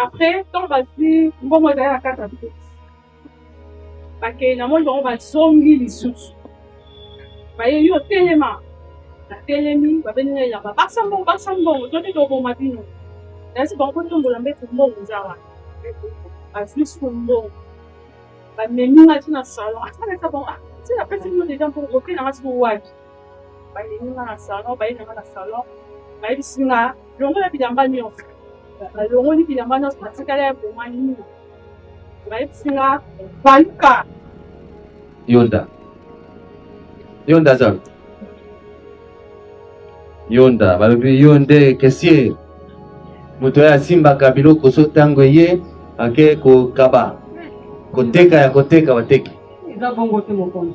Après, quand on va dire, bon, moi, j'ai la carte à tout. Parce que, normalement, on va zombie les sous. Bah, il y a tellement. La télémie, va venir, il y a pas sambon, je dis, bon, ma vie, non. Là, c'est bon, quand on va mettre le mot aux arts. Bah, plus pour le mot. Bah, mais nous, on a dit dans le salon. Attends, ça bon. Tu sais, après, c'est nous, les gens, pour repris, dans la salle. Bah, il y a dans le salon, bah, il y a dans le salon. Bah, il y a le rôle de la bannière. Le rôle de la bannière, c'est qu'elle est pour moi, nous. Bah, il y a Baluka. Yonda zam. Yonda, balobi yonde kesier. Moto ya simba kabilo koso tango ye ake ko kaba. Koteka ya koteka wateki. Eza bongo te mokonzi.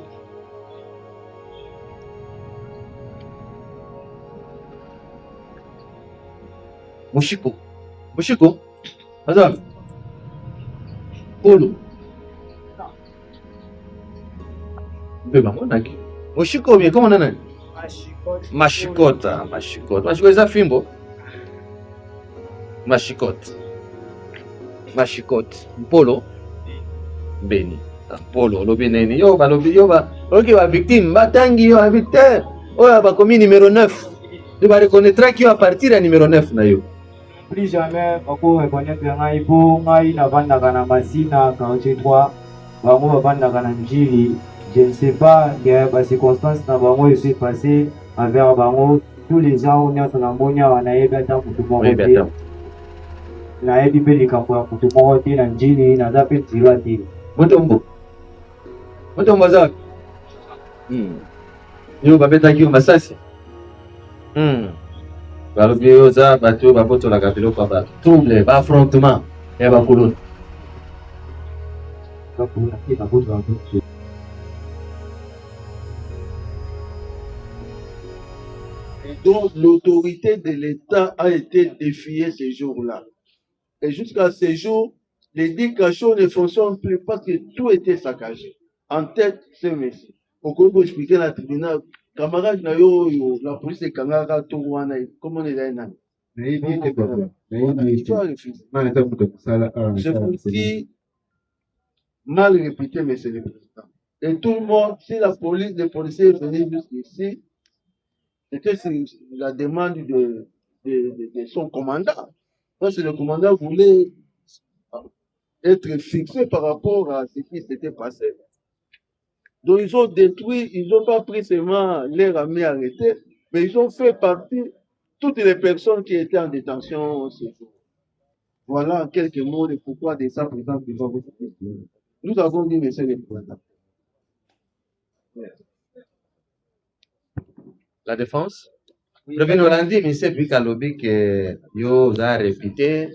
Mushiko. Azam. Polo. Mushiko bien, comment on a? Mashikota. Mashiko eza fimbo. Mashikot. Polo. Beni. Polo, lobi neni. Yo ba. Ok, ba victime. Batangi yo, victime. Oya ba komi numéro 9. Tu vas reconnaître qui à partir à numéro 9 na yo. Plus jamais, bako reconnaître ngai bo ngai na banda kana masina quartier 3. Bango banda kana njili. Je ne sais pas, il y a des circonstances dans bango je suis passé envers bango. Tous les gens on est sur la monia on a eu bien pour tout le monde. Na ebi beli kampo pour tout le monde na njili na zape tirati. Motombo za. Yo babeta ki masasi. Balobi yo za bato bapoto la kabilo kwa ba. Trouble, ba affrontement et ba kolon. Et donc l'autorité de l'État a été défiée ces jours-là. Et jusqu'à ces jours, l'éducation ne fonctionne plus parce que tout était saccagé. En tête, c'est Messi. Pourquoi vous expliquer la tribunal, camarade na yo, la police de Kangara, tout wana, comment on est là? Je vous dis, mal réputé, monsieur le président. Et tout le monde, si la police, les policiers venaient jusqu'ici, c'était la demande de son commandant. Parce que le commandant voulait être fixé par rapport à ce qui s'était passé. Donc ils ont détruit, ils n'ont pas pris seulement leur ami arrêté, mais ils ont fait partie toutes les personnes qui étaient en détention ce jour. Voilà en quelques mots de pourquoi des ça présents devant votre question. Nous avons dit, monsieur le président. La défense? Prévenu Hollandi, monsieur Bikalobi que yo za répété,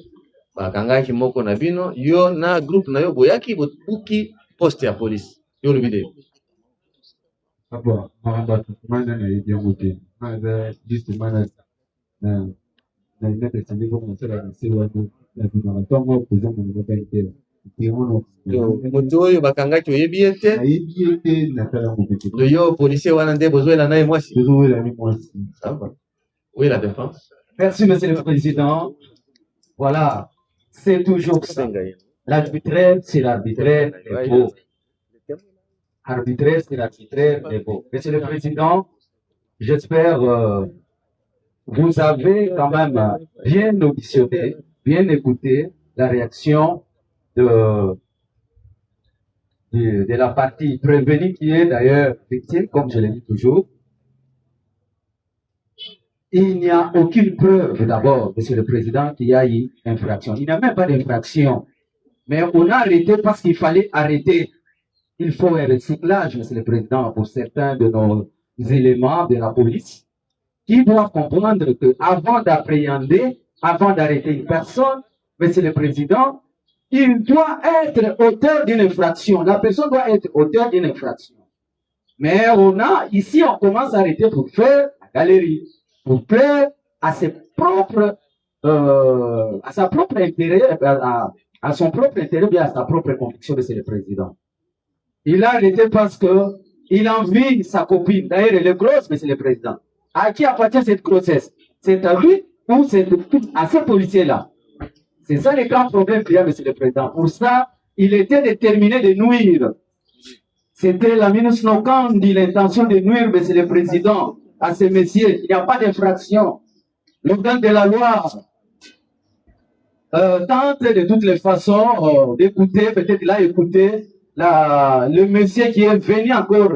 bakanga ki moko na bino, yo na groupe na yo boyaki botuki poste ya police. Yo le vidéo. Abo, mana na idia ngote. Mana juste mana na inete sindiko msela na siwa na bina tongo kuza na ngobete. Moto oyo bakangaki oyebi ete yo policier wana nde bozwela naye mwasi. Ça va. Oui, la défense. Merci, monsieur le président. Voilà, c'est toujours ça. L'arbitraire, c'est l'arbitraire des beaux. Arbitraire, c'est l'arbitraire des beaux. Monsieur le président, j'espère vous avez quand même bien auditionné, bien écouté la réaction de la partie prévenue qui est d'ailleurs victime, comme je l'ai dit toujours. Il n'y a aucune preuve d'abord, monsieur le président, qu'il y a eu infraction. Il n'y a même pas d'infraction. Mais on a arrêté parce qu'il fallait arrêter. Il faut un recyclage, monsieur le président, pour certains de nos éléments de la police qui doivent comprendre qu'avant d'appréhender, avant d'arrêter une personne, monsieur le président, il doit être auteur d'une infraction. La personne doit être auteur d'une infraction. Mais ici, on commence à arrêter pour faire la galerie, pour plaire à ses propres, à sa propre intérêt, à son propre intérêt, bien à sa propre conviction, monsieur le président. Il a arrêté parce que il envie sa copine. D'ailleurs, elle est grosse, monsieur le président. À qui appartient cette grossesse? C'est à lui ou c'est à ces policiers-là? C'est ça le grand problème qu'il y a, M. le Président. Pour ça, il était déterminé de nuire. C'était la ministre Nokan dit l'intention de nuire, M. le Président, à ces messieurs. Il n'y a pas d'infraction. L'organe de la loi tente de toutes les façons d'écouter, peut-être là écouter le monsieur qui est venu encore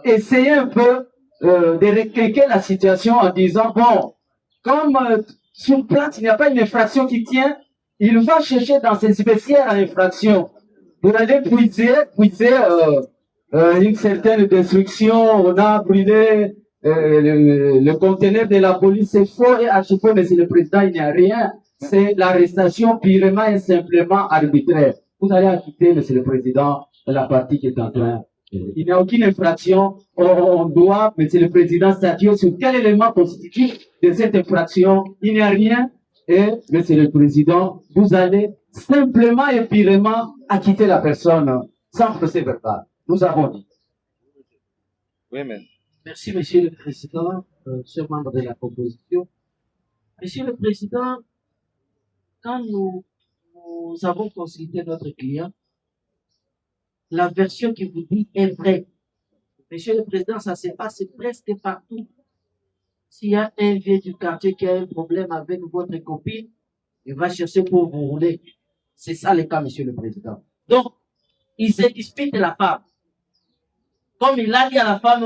essayer un peu de recalquer la situation en disant, bon, comme sur place, il n'y a pas une infraction qui tient, il va chercher dans ses vestiaires à infraction pour aller puiser une certaine destruction. On a brûlé le conteneur de la police, c'est faux et à chaque fois, monsieur le Président, il n'y a rien. C'est l'arrestation purement et simplement arbitraire. Vous allez acquitter, monsieur le Président, la partie qui est en train. Il n'y a aucune infraction. On doit, monsieur le Président, statuer sur quel élément constitue de cette infraction. Il n'y a rien. Et, monsieur le Président, vous allez simplement et purement acquitter la personne sans procès verbal. Nous avons dit. Oui, mais. Merci, Monsieur le Président, chers membres de la proposition. Monsieur le Président, quand nous avons consulté notre client, la version qui vous dit est vraie. Monsieur le Président, ça se passe presque partout. S'il y a un vieux du quartier qui a un problème avec votre copine, il va chercher pour vous rouler. C'est ça le cas, Monsieur le Président. Donc, il se dispute la femme. Comme il a dit à la femme,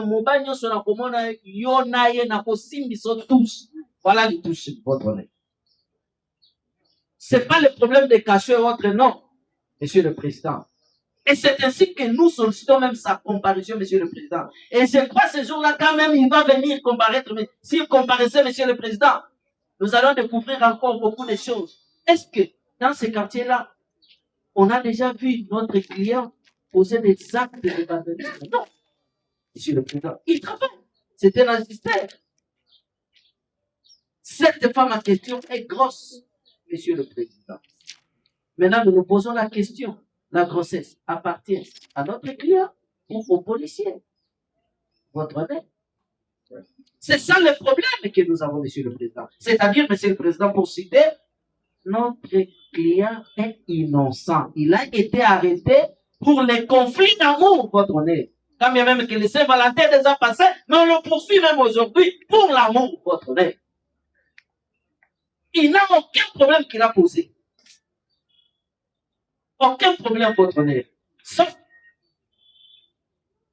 voilà les touches votre nez. C'est pas le problème de cacher votre nom, Monsieur le Président. Et c'est ainsi que nous sollicitons même sa comparution, Monsieur le Président. Et je crois ce jour-là, quand même, il va venir comparaître. Mais s'il comparaissait, Monsieur le Président, nous allons découvrir encore beaucoup de choses. Est-ce que dans ces quartiers-là, on a déjà vu notre client poser des actes de vandalisme? Non. Monsieur le Président, il travaille. C'est un assistant. Cette femme en question est grosse, Monsieur le Président. Maintenant, nous nous posons la question. La grossesse appartient à notre client ou aux policiers? Votre honnête. C'est ça le problème que nous avons, Monsieur le Président. C'est-à-dire, Monsieur le Président, pour citer, notre client est innocent. Il a été arrêté pour les conflits d'amour, votre honnête. Quand bien même que le Saint-Valentin est déjà passé, mais on le poursuit même aujourd'hui pour l'amour, votre honnête. Il n'a aucun problème qu'il a posé. Aucun problème, votre honnête. Sauf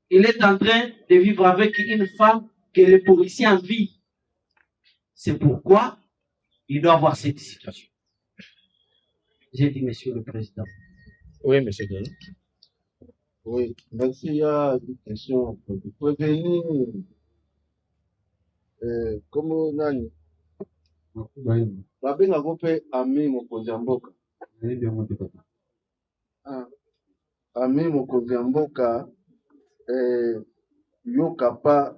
il est en train de vivre avec une femme que le policier envie. C'est pourquoi il doit avoir cette situation. J'ai dit, Monsieur le Président. Oui, Monsieur Denis. Oui, merci. Il y a une question. Vous pouvez venir. Comment on a babenga kope ami mokonzi ya mboka. Ami mokonzi ya mboka yoka pa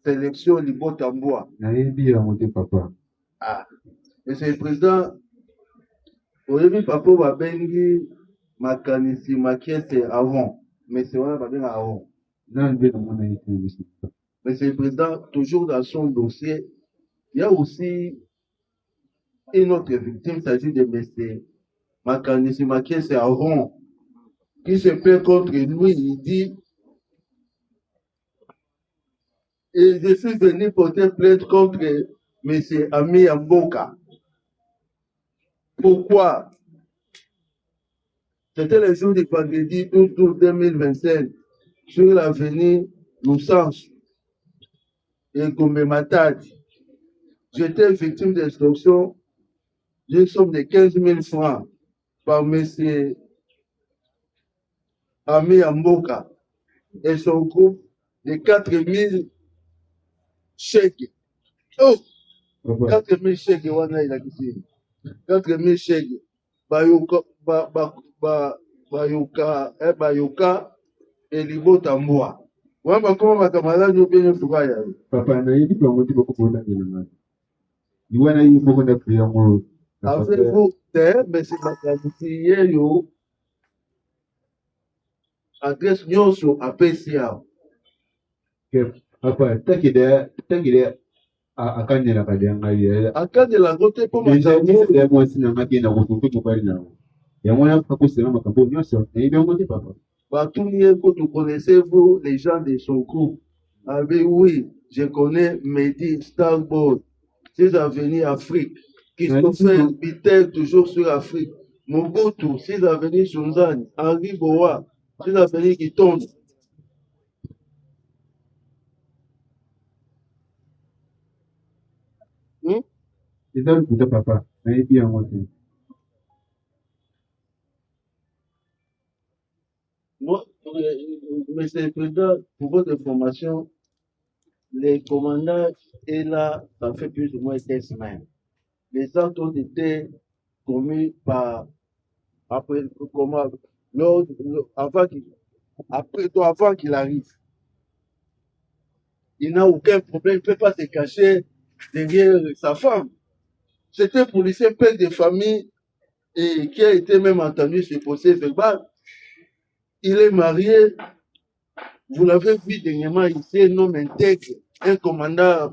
sélection libota mbwa. Monsieur le Président, oyebi papa babengi makanisi makiese avant, mais c'est vrai babenga avant. Monsieur le Président, toujours dans son dossier, il y a aussi une autre victime, il s'agit de M. Makanisi Makiese Aron, qui se plaint contre lui. Il dit et je suis venu porter plainte contre M. Ami Amboka. Pourquoi? C'était le jour du vendredi 12 août 2025 sur l'avenue Loussens et Gombe Matadi. J'étais victime d'extorsion d'une somme de 15 000 francs par M. Ami Amboka et son groupe de 4 000 chèques. Oh! 4 000 chèques, 4 000 chèques. Bayoka et Libota Mboa. Wamba kama makamala nyo benye fubaya. Papa na hivi kwa mtu bokubona nina. Iwana hii mboko na pia mo. Avez-vous terre, mais c'est ma qualifié yo. Adresse nyonso à PCA. Papa, takide akandela kadanga ye akandela ngote po désormais ya mwasi na ngaki na kutumbe mobali na ngo yango yakosema makambo nyonso nayebi yango te papa batuni ye kutu connaissez-vous les gens de son groupe avec oui je connais Mehdi Starboy ses avenirs Afrique Christopher Bitter toujours sur Afrique Mobutu ses avenirs Sunzani Henri Boa ses avenirs Kitonde. eza lokuta papa nayebi yango te. Moi, Monsieur le Président, pour votre information, les commandants est là, ça fait plus ou moins 16 semaines. Les actes ont été commis par, après, comment, avant qu'il arrive. Il n'a aucun problème, il ne peut pas se cacher derrière sa femme. C'est un policier père de famille et qui a été même entendu sur le procès verbal. Il est marié, vous l'avez vu dernièrement ici, un homme intègre, un commandant.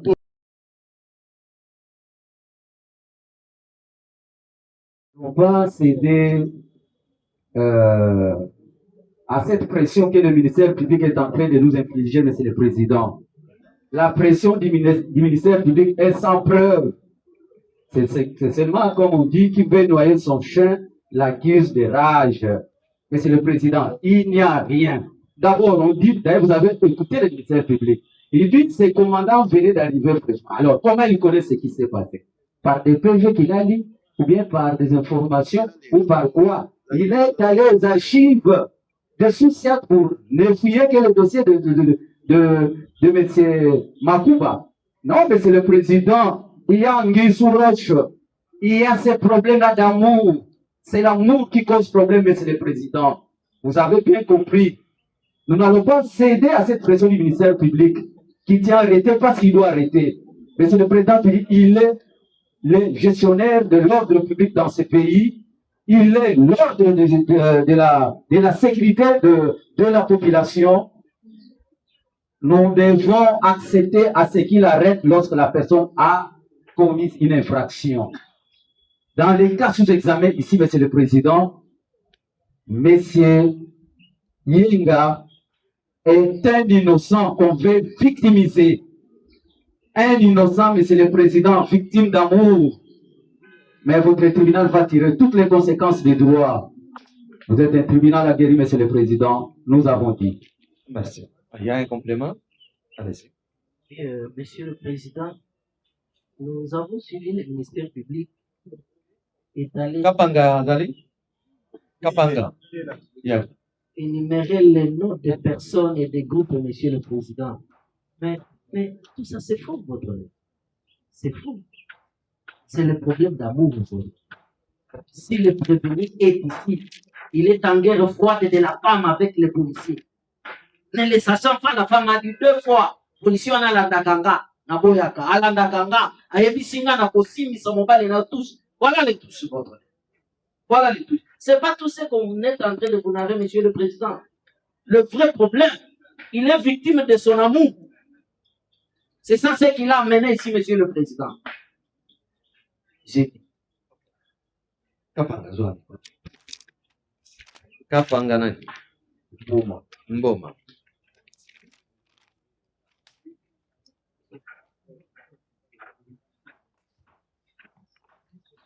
On va céder à cette pression que le ministère public est en train de nous infliger, Monsieur le Président. La pression du ministère public est sans preuve. C'est seulement, comme on dit, qui veut noyer son chien, l'accuse de rage. Monsieur le Président, il n'y a rien. D'abord, on dit, d'ailleurs, vous avez écouté le ministère public. Il dit que ses commandants venaient d'arriver fraîchement. Alors, comment il connaît ce qui s'est passé? Par des PG qu'il a lu, ou bien par des informations, ou par quoi? Il est allé aux archives de Souciat pour ne fouiller que le dossier de M. Makuba. Non, Monsieur le Président, il y a Anguille sous roche. Il y a ces problèmes-là d'amour. C'est l'amour qui cause problème, Monsieur le Président. Vous avez bien compris. Nous n'allons pas céder à cette pression du ministère public qui tient à arrêter parce qu'il doit arrêter. Monsieur le Président, il est le gestionnaire de l'ordre public dans ce pays. Il est l'ordre de la sécurité de la population. Nous devons accepter à ce qu'il arrête lorsque la personne a commis une infraction. Dans les cas sous examen ici, Monsieur le Président, Monsieur Yinga est un innocent qu'on veut victimiser. Un innocent, Monsieur le Président, victime d'amour. Mais votre tribunal va tirer toutes les conséquences des droits. Vous êtes un tribunal aguerri, Monsieur le Président. Nous avons dit. Merci. Il y a un complément? Allez-y. Monsieur le Président, nous avons suivi le ministère public est allé Kapanga, Zali? Kapanga. Yeah. énumérer les noms des personnes et des groupes, Monsieur le Président. Mais tout ça, c'est faux, votre honneur. C'est faux. C'est le problème d'amour, votre honneur. Si le prévenu est ici, il est en guerre froide de la femme avec les policiers. Ne le sachant pas, la femme a dit 2 fois, policier on a l'andakanga, na boyaka, alandakanga, ayebisinga na kosimisa mobile na touche. Voilà les touches, votre honneur. Voilà les touches. C'est pas tout ce qu'on est en train de vous narrer, Monsieur le Président. Le vrai problème, il est victime de son amour. C'est ça ce qu'il a amené ici, Monsieur le Président. J'ai dit. Kapanga, Zouane. Kapanga nani? Mboma. Mboma.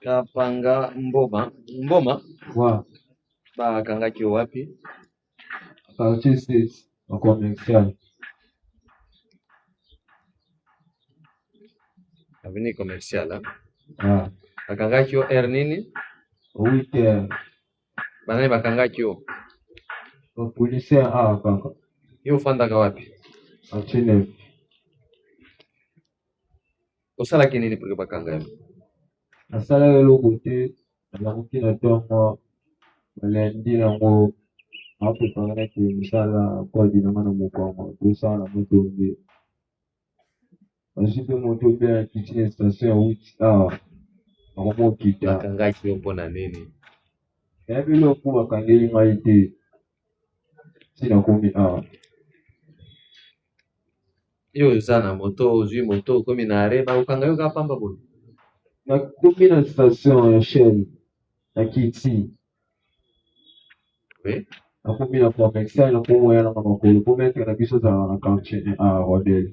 Kapanga Mboma. Mboma? Wa Bakangaki wapi? quartier 6 en commercial. Avenue commerciale. Ah, Bakangaki yo R nini? 8 Banani bakangaki yo? policier a kaka. Yo ufandaka wapi? Quartier 9. Osalaki nini pour bakanga yo? Nasala eloko te, nakoki na ntongo lundi yango apreparaki mosala kodi nanga na mokongo tosala moto mbe. Azwi mpe moto mbe akiti na station ya 8 nakomokita. Bakangaki yo mpona nini? Nayebi eloko bakangeli ngai te si nakomi awa. yo oza na moto ozwi moto okomi na are bakokanga yo kaka pamba boye. nakomi na station ya Shell na Kiti Oui. nakomi na commercial nakomoya nanga makolo po maître na biso ozala na quartier a Rodel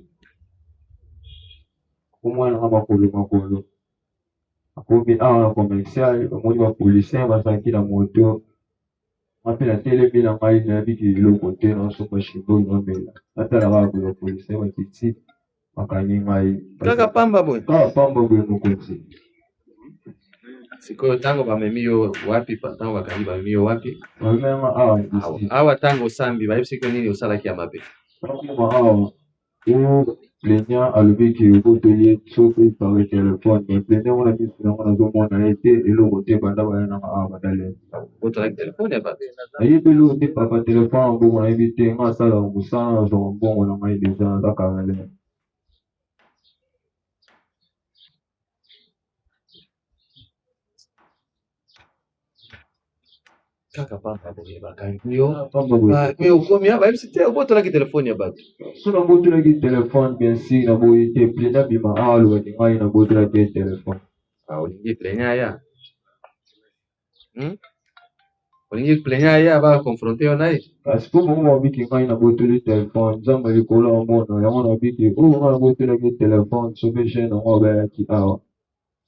nakomoya nanga makolo nakomi awa na commercial bamoni bapolicien bazalaki na moto mpe natelemi na ngai nayebiki eloko te naosomba shimbo nomela natala kaka boye bapolicien bakiti bakangi ngai Kaka pamba boye. kaka pamba boye mokonzi. Sikoyo tango bamemi yo wapi tango bakangi bamemi yo wapi? Bamema awa Awa tango osambi bayebi sikoyo nini osalaki ya mabe? nakoma awa oyo plaignant alobiki obotoli soki par telefone mais plaignant wana miso yango nazomona ye te eloko te banda baya nanga awa badale Botolaki telefone ya bato. nayebi eloko te papa telefone ya mbongo nayebi te nga asalaka mosala nazwaka mbongo na ngai deja naza karale Kaka pamba boye bakangi yo. pamba boye Mais okomi awa bayebi si te obotolaki telefone ya bato. so nabotolaki telefone bien sûr naboyi te plaignant bima awa alobaki ngai nabotolaki ye telefone Olingi plaignant aya. Olingi plaignant aya bakonfronte yo na ye. kasi po bango babiki ngai nabotoli telefone nzambe likolo ya mona yango nabiki oyo ngai nabotolaki telefone soki chaine yango abayaki awa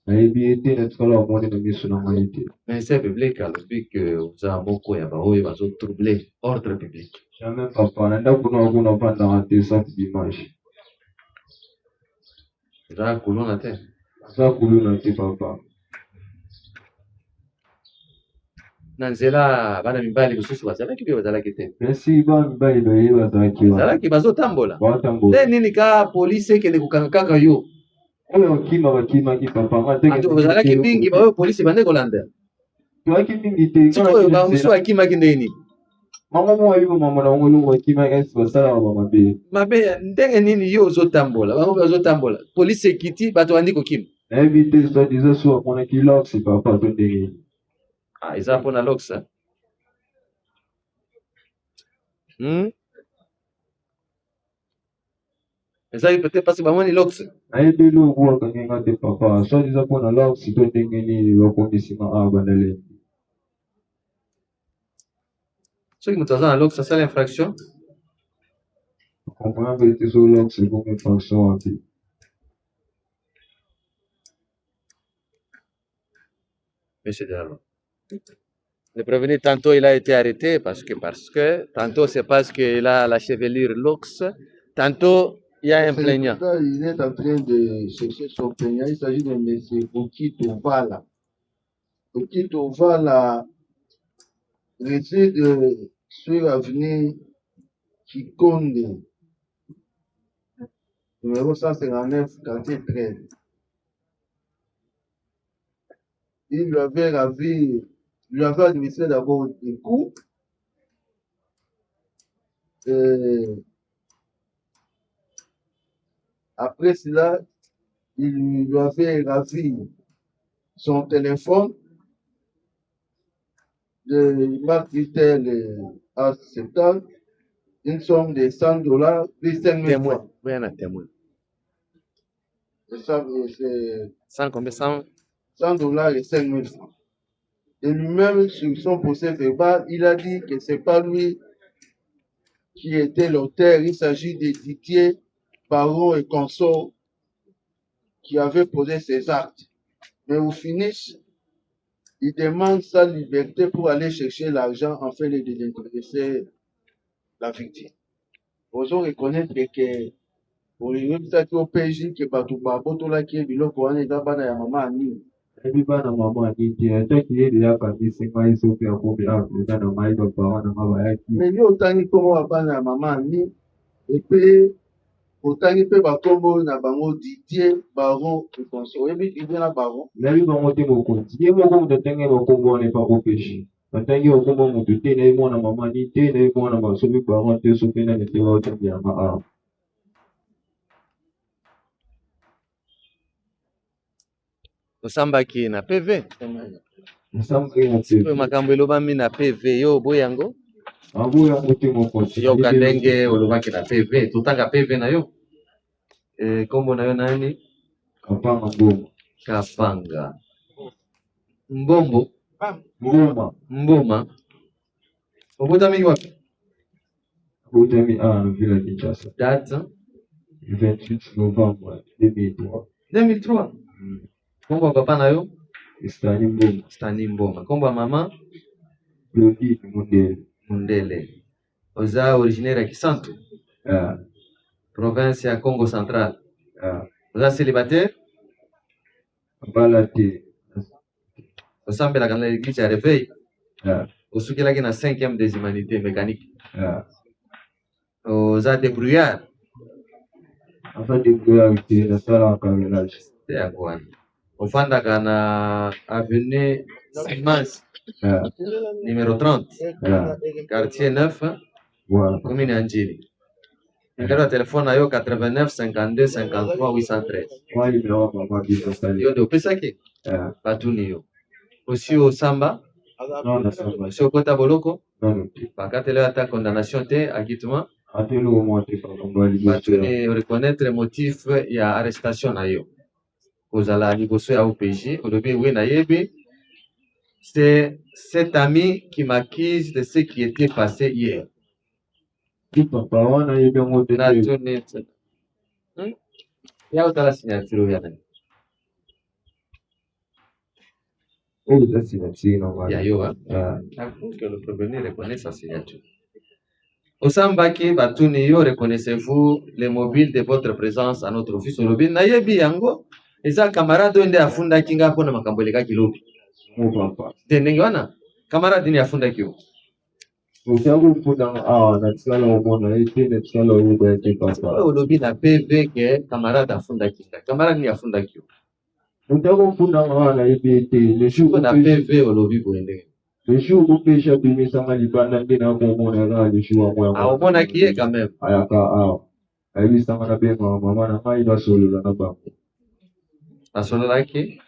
nayebi ye te natikala bamoni na miso na ngai te Ministère public alobi ke oza moko ya baoyo bazotroubler ordre public. jamais papa na ndako na kuna vandaka te centre d'image Oza kuluna te. aza kuluna te papa Na nzela bana mibali mosusu bazalaki mpe bazalaki te. merci bana mibali baye bazalaki wana Bazalaki bazotambola. batambola Te nini ka polisi ekende kokanga kaka yo. oyo bakima bakimaki papa nga te Ozalaki mingi baoyo polisi bande kolanda. toyaki mingi te Sikoyo bamosusu bakimaki ndeni. mama moko ayebi komama na bango eloko bakimaki esi basalaka bamabe Mabe ndenge nini yo ozotambola bango mpe bazotambola polisi ekiti bato bandi kokima. nayebi te soi-disant so amonaki lox papa to ndenge Eza mpona lox. Ezali peut-être parce bamoni lox. nayebi eloko akangi nga te papa soi-disant mpona lox to ndenge nini bakondisima awa bandele Soki moto aza na lox asala infraction comprendre te so lox ekomi infraction wapi Monsieur Diallo. Le prévenu, tantôt il a été arrêté parce que tantôt c'est parce qu'il a la chevelure luxe, tantôt il y a un plaignant. Il est en train de chercher son plaignant. Il s'agit de M. Okito Vala. Okito Vala réside sur l'avenue Kikonde, numéro 159, quartier 13. Il lui avait administré d'abord des coups. Après cela, il lui avait ravi son téléphone de marque Vitel A70, une somme de $100, plus 5 000 francs. Oui, un témoin. C'est 100 combien? 100 $100 et 5 000 francs. Et lui-même, sur son procès verbal, il a dit que ce n'est pas lui qui était l'auteur. Il s'agit de Didier, Baron et consorts qui avaient posé ces actes. Mais au finish, il demande sa liberté pour aller chercher l'argent afin de désintéresser la victime. Vous reconnaître que pour les websites au PJ, que Batouba, qui est biloko, on est dans la maman Annie. nayebi bana mama aningi ataki ye deya kanisi ngai soki akomi awa eza na mai bapara nanga bayaki Mais yo otangi kombo ya bana ya mama Annie, epe otangi mpe bakombo na bango Didier, Baron et consorts. Oyebi Didier na Baron? nayebi bango te mokonzi ye moko moto atangi bakombo wana epa opeshi atangi bakombo moto te nayebi mwana mama ani te nayebi mwana basoki baron te soki nani te baotangi yanga awa osambaki na PV. esambaki na Oyo te makambo elobami na PV yo oboyi yango. yango yango te mokonzi Yoka ndenge olobaki na PV, totanga PV na yo. kombo na yo nani? Kapanga Mboma. Kapanga. Mbombo? Mboma. Mboma. Obotami wapi? Botami na Villa Kinshasa. Date? 28 Novembre 2003. 2003. Kombo ya papa na yo? Stani Mboma. Stani Mboma. Kombo ya mama? Claudine Mundele. Mundele. Oza originaire ya Kisantu? Province ya Congo Central. Oza célibataire? Balate. Osambelaka na l'église ya Réveil? Osukelaki na 5e des humanités mécaniques? Oza débrouillard? Enfin débrouillard te nasalaka ménage. Te yango wana. Ofandaka na avenue Simans numéro 30 quartier 9 commune ya Njili. Numéro ya telefone na yo 89 52 53 813. Moi numéro mama biso sali. Yo ndio opesaki? Batuni yo. Osi osamba? Non nasamba. Osi okota boloko? Non. Bakatela ata condamnation te acquittement? Atelo mo te papa liboso. Batuni reconnaître motif ya arrestation na yo. Ozala liboso ya OPJ, olobi oui nayebi. C'est cet ami qui m'accuse de ce qui était passé hier. Papa wana yebi mo te. Ya utala signature ya nani? Oh, ça signature non. Ya yo hein? Que le prévenu reconnaît sa signature. Osambaki batuni yo, reconnaissez-vous les mobiles de votre présence à notre office? Olobi nayebi yango. Eza camarade nde afunda kinga pona makambo lekaki lobi. Mon papa. Ndenge wana camarade ni afunda kiyo. Ukiangu mfunda na tsala omona ete na tsala oba ete papa. Olobi na PV ke camarade afunda kinga. Camarade ni afunda kiyo. Ukiangu mfunda na ete le jour na PV olobi boende. Le jour où péché bimi sanga libanda ndina ko mona na le jour moi. Ah omona kiye quand même. Ayaka ayi sanga na be mama na mai na solo na ba. Asolo laki?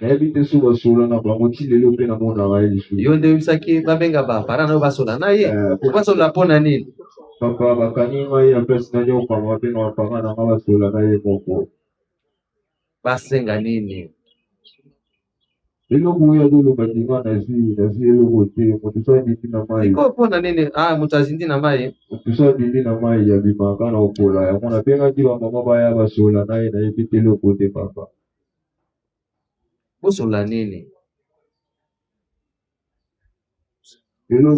Ebite suba solo na bango ti lelo pe na mona wa yesu. Yo nde bisaki babenga ba para na basola na ye. Basola pona nini? Papa bakani mai ya pesa nyo kwa mabe na papa na basola na ye moko. Basenga nini? Lelo kuya dolo batinga na zi lelo kote moto so ndi na mai. Iko pona nini? Mutazindi na mai. Moto so ndi na mai ya bimaka na opola ya mona benga ti ba mama ba ya basola na ye na ebite lelo kote papa. Bosola nini?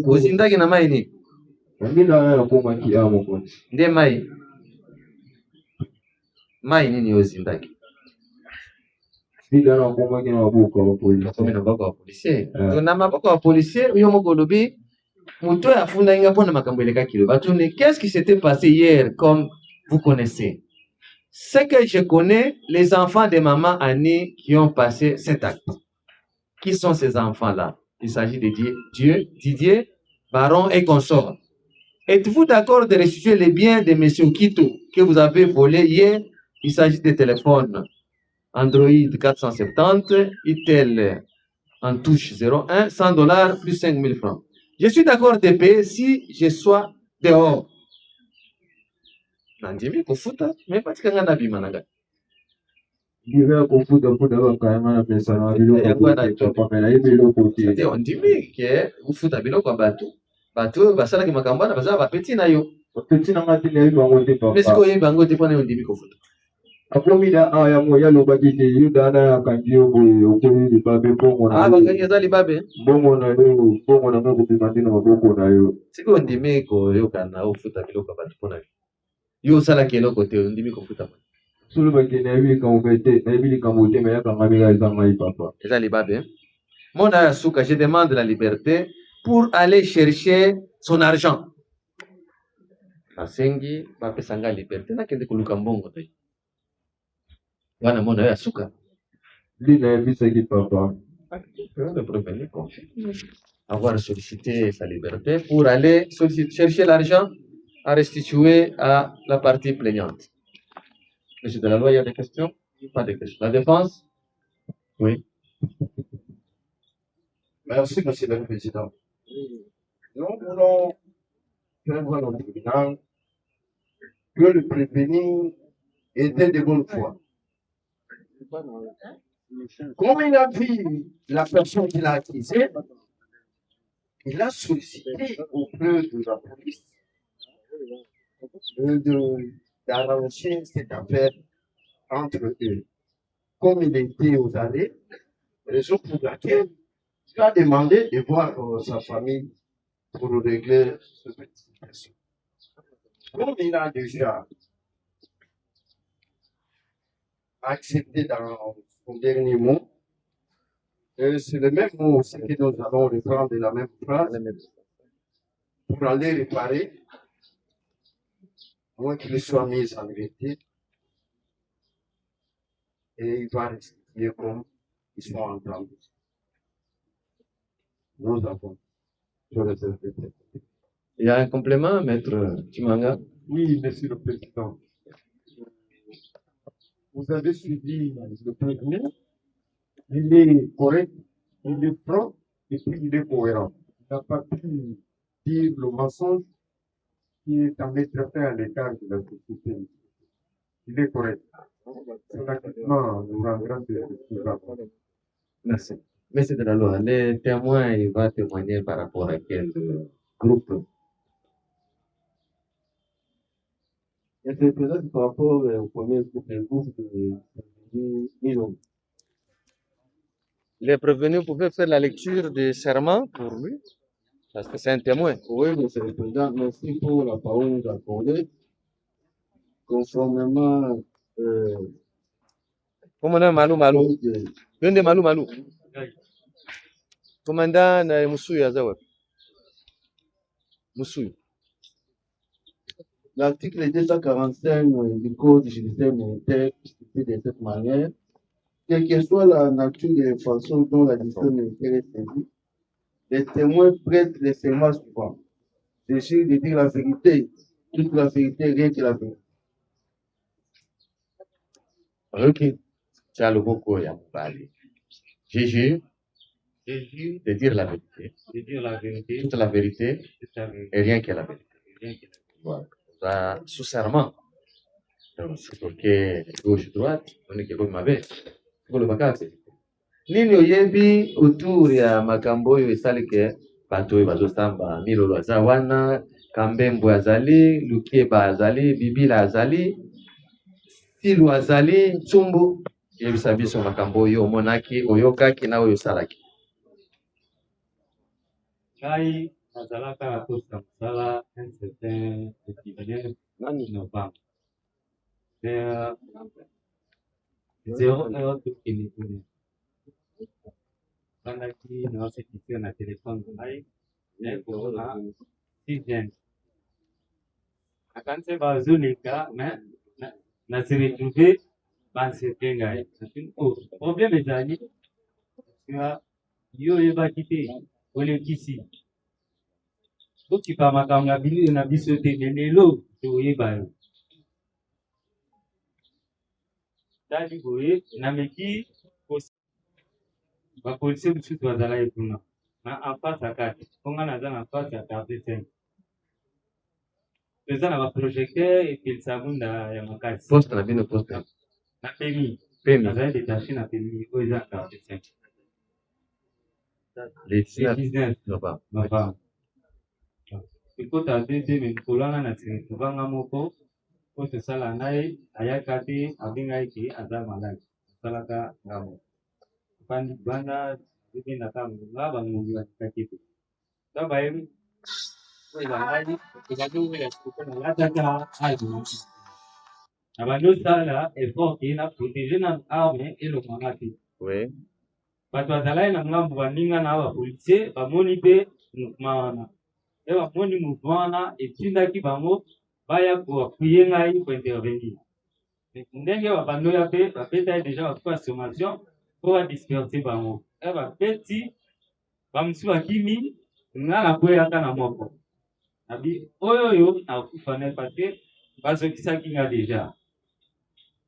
Ozindaki na mai ni? Ngina ya koma ki amo konti. Nde mai? Mai nini ozindaki? Sida na koma ki na maboko wa polisi. Komi na maboko wa polisi. Na maboko wa polisi, uyo moko lobi muto ya funda inga pona makambo elekaki lo. Batuni, qu'est-ce qui s'était passé hier comme vous connaissez? C'est que je connais les enfants de maman Annie qui ont passé cet acte. Qui sont ces enfants-là? Il s'agit de Didier, Baron et consort. Êtes-vous d'accord de restituer les biens de M. Okito que vous avez volés hier? Il s'agit de téléphones Android 470, Itel en touche 01, $100 plus 5 000 francs. Je suis d'accord de payer si je sois dehors. Nandimi kufuta, mais pas que ngana bima nanga. Ndiwe kufuta futa bakayanga na pesa na biloko papa na yebelo kote. C'était on dimi ke kufuta biloko batu. Batu basala ki makambo na basala bapeti na yo. Petit na ngati na yiba ngote papa. Mais siko yiba ngote pona on dimi kufuta. Akomida aya moya lo bagite yuda na kandio boye okoni libabe bongo na. Bakanya za libabe. Bongo na yo, bongo na ngoko bimandi na maboko na yo. Siko on dimi ko yo kana ufuta biloko batu pona. Yo sala kelo kote on dimi kufuta. Solo bagite na yibi kan ofete, na yibi kan mote mais ya kan ngamira ezanga yi papa. Eza libabe. Mon Asuka, je demande la liberté pour aller chercher son argent. Asengi, bapesanga liberté na kende kuluka mbongo te. Wana mona Asuka. Lina yebisaki papa. Le prévenu confie avoir sollicité sa liberté pour aller chercher l'argent à restituer à la partie plaignante. Monsieur de la loi, il y a des questions? Pas de questions. La défense? Oui. Merci, Monsieur le Président. Nous voulons faire voir au tribunal que le prévenu était de bonne foi. Comme il a vu la personne qu'il a accusée, il a sollicité auprès de la police d'arranger cette affaire entre eux. Comme il était aux arrêts, raison pour laquelle il a demandé de voir sa famille pour régler cette situation. Comme il a déjà accepté dans son dernier mot, c'est le même mot aussi que nous allons reprendre de la même phrase pour aller réparer, moins qu'il soit mis en vérité, et il va restituer comme ils sont entendus. Nous avons. Il y a un complément, Maître Chimanga? Oui, Monsieur le Président. Vous avez suivi le prévenu. Il est correct, il est franc et puis il est cohérent. Il n'a pas pu dire le mensonge qui est en être fait à l'écart de la société. Il est correct. Son acquittement nous rendra Merci. Merci de la loi. Les témoins, il va témoigner par rapport à quel groupe? Et c'est peut-être par rapport au premier groupe de Milo. Les prévenus pouvaient faire la lecture des serments pour lui, parce que c'est un témoin. Oui, Monsieur le Président, merci pour la parole accordée. Conformément Commandant Malou. Yonde Malou. Commandant Musuyu Azawa. Musuyu. L'article 245 du Code judiciaire militaire stipule de cette manière, quelle que soit la nature de l'infraction dont la décision militaire est saisie, les témoins prêtent les serments suivants. Ceci de dire la vérité, toute la vérité, rien que la vérité. Ok. C'est le mot qu'il y a parlé. Je jure de dire la vérité. Toute la vérité et rien que la vérité. Voilà. Ça, sous serment. Donc, c'est pour que gauche-droite, on est que comme ma bête. Pour le vacances. Nini oyebi autour ya makambo oyo esali ke bato oyo bazosamba milolo aza wana, Kambembo azali, Lukieba azali, Bibila azali, Silu azali, Ntsumbu yebisa biso makambo oyo omonaki oyokaki na oyo osalaki. Ngai nazalaka na kosa mosala un certain étudiant nani novembre. Vers 0 tokende kuna. Bandaki naosekisio na telefone ngai ekona 6 jeunes. Akanse bazoleka na se retrouver bansete ngai. Problème ezali yo oyebaki te olekisi. Okipa makambo ya bilili na biso te lelo toyeba yo. Tali boye nameki bapolisier mosusu bazalaki kuna na en face ya kati mponga naza na face ya quartier 5 toza na baprojecteur epelisa bunda ya makasi Poste na bino poste na pemi nazali detaché na pemi oyo eza quartier 5 le 19 novembre ekota 2 me likolo wana na nsima tobanga moko po tosala ngai ayaka te abengai ke aza maladi tosalaka ngambo pandi banda ebenda kama nga bangongi batikaki te ta bayebi oyo bangai ezali oyo ya sikopo nalataka ayi na bandi osala effort ke na protege na arme elongwanga te bato bazalaki na ngambo baninga na bapolisier bamoni mpe mouvement wana e bamoni mouvement wana etindaki bango baya koappuye ngai kointervenir ndenge babandi oyo mpe bapesaki deja bakupa sommation mpo badisperse bango e bapeti bamosusu bakimi nga nakweyaka na moko nabi oyo nakufa na parce bazokisaki nga deja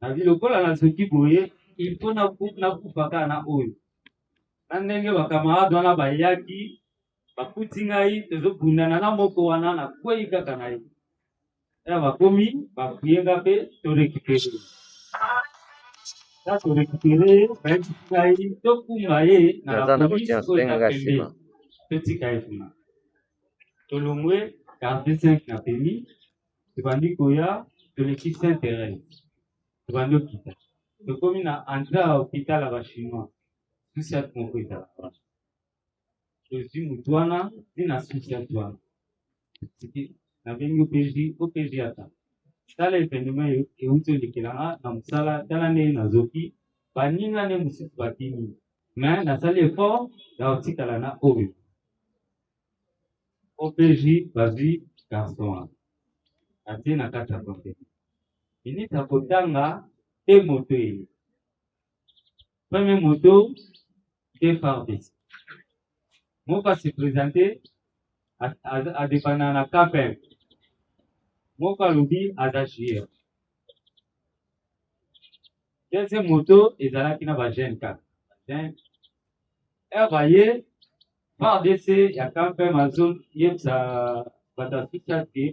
nabi lokola nazoki boye ilfo nakufa kaka na oyo na ndenge bakamarade wana bayaki bakuti ngai tozobundana na moko wana nakweyi kaka na ye ya bakomi bakuyenga mpe torécupere na torécupere bayebisi ngai tokumba ye na la Naza na polise confiance oyo eza benganga pembeni nsima. totika ye kuna tolongwe quartier 5 na pemi tobandi koya toleki saint thérèse tobandi okita tokomi na entrée ya hôpital ya bachinois susiate moko ezala wana tozwi motu wana ntina susiate wana nabengi opg ata tala evenema euti olekelanga na mosala tala ndenge nazoki baninga nde mosusu bakimi me nasali effort ya kotikala na oyo opg bazwi garson wana atie na kati ya konte miniti ya kotanga te moto eye premier moto te fardes moko ase présente adépendana na campin moko alobi aza jr deuxième moto ezalaki na bagene kaka baye fardc ya campin mazoyebisa bato asusia te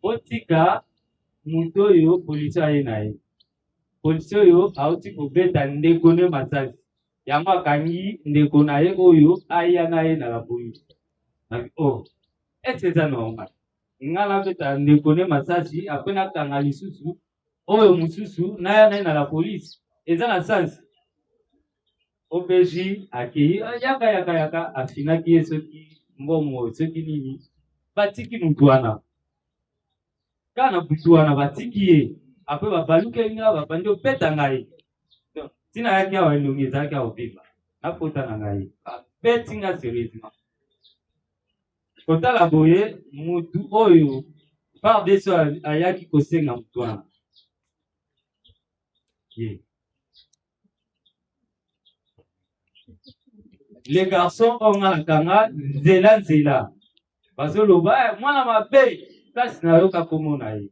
otika moto oyo polisi aye na ye polisi oyo auti kobeta ndeko nde masasi yango akangi ndeko na ye oyo aya na ye na la polisi ete eza normal nga nabeta ndeko nde masasi apre nakanga lisusu oyo mosusu naya na ye na la polisi eza na sansi opg akei yaka afinaki ye soki mbongo soki nini batiki motu wana kaka na butu wana batiki ye apre babalukeli nga babandi obeta ngai ntina yaki awa elongi ezalaki awa obima nakota na ngai abeti nga sérieusement kotala boye motu oyo fardeso ayaki kosenga motu wana les garçons oyo nga nakanga nzela bazoloba mwana mabe place nayoka komona ye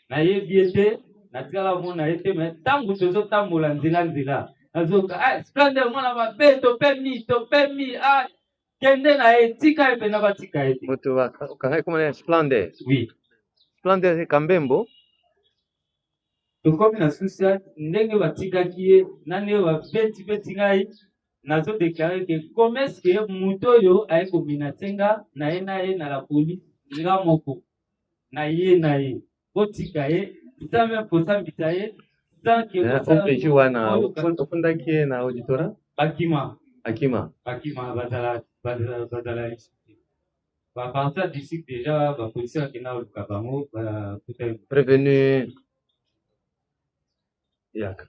nayebi ye te natikala komona ye te me ntango tozotambola nzela nazoka splendeur mwana mabe topemi kende na ye tika ye mpena batika ye te Moto okangai komona Splendeur. oui Splendeur Kambembo. tokomi na susia ndenge batikaki ye na ndenge babeti ngai nazodeklare ke komeske moto oyo aye kominate nga na ye na la polise nga moko na ye otika ye nzambe posambisa ye OPG wana ofundaki ye na auditora bakima akima bazala bapartir d'ici déjà bapolisi bakenda koluka bango prévenu yaka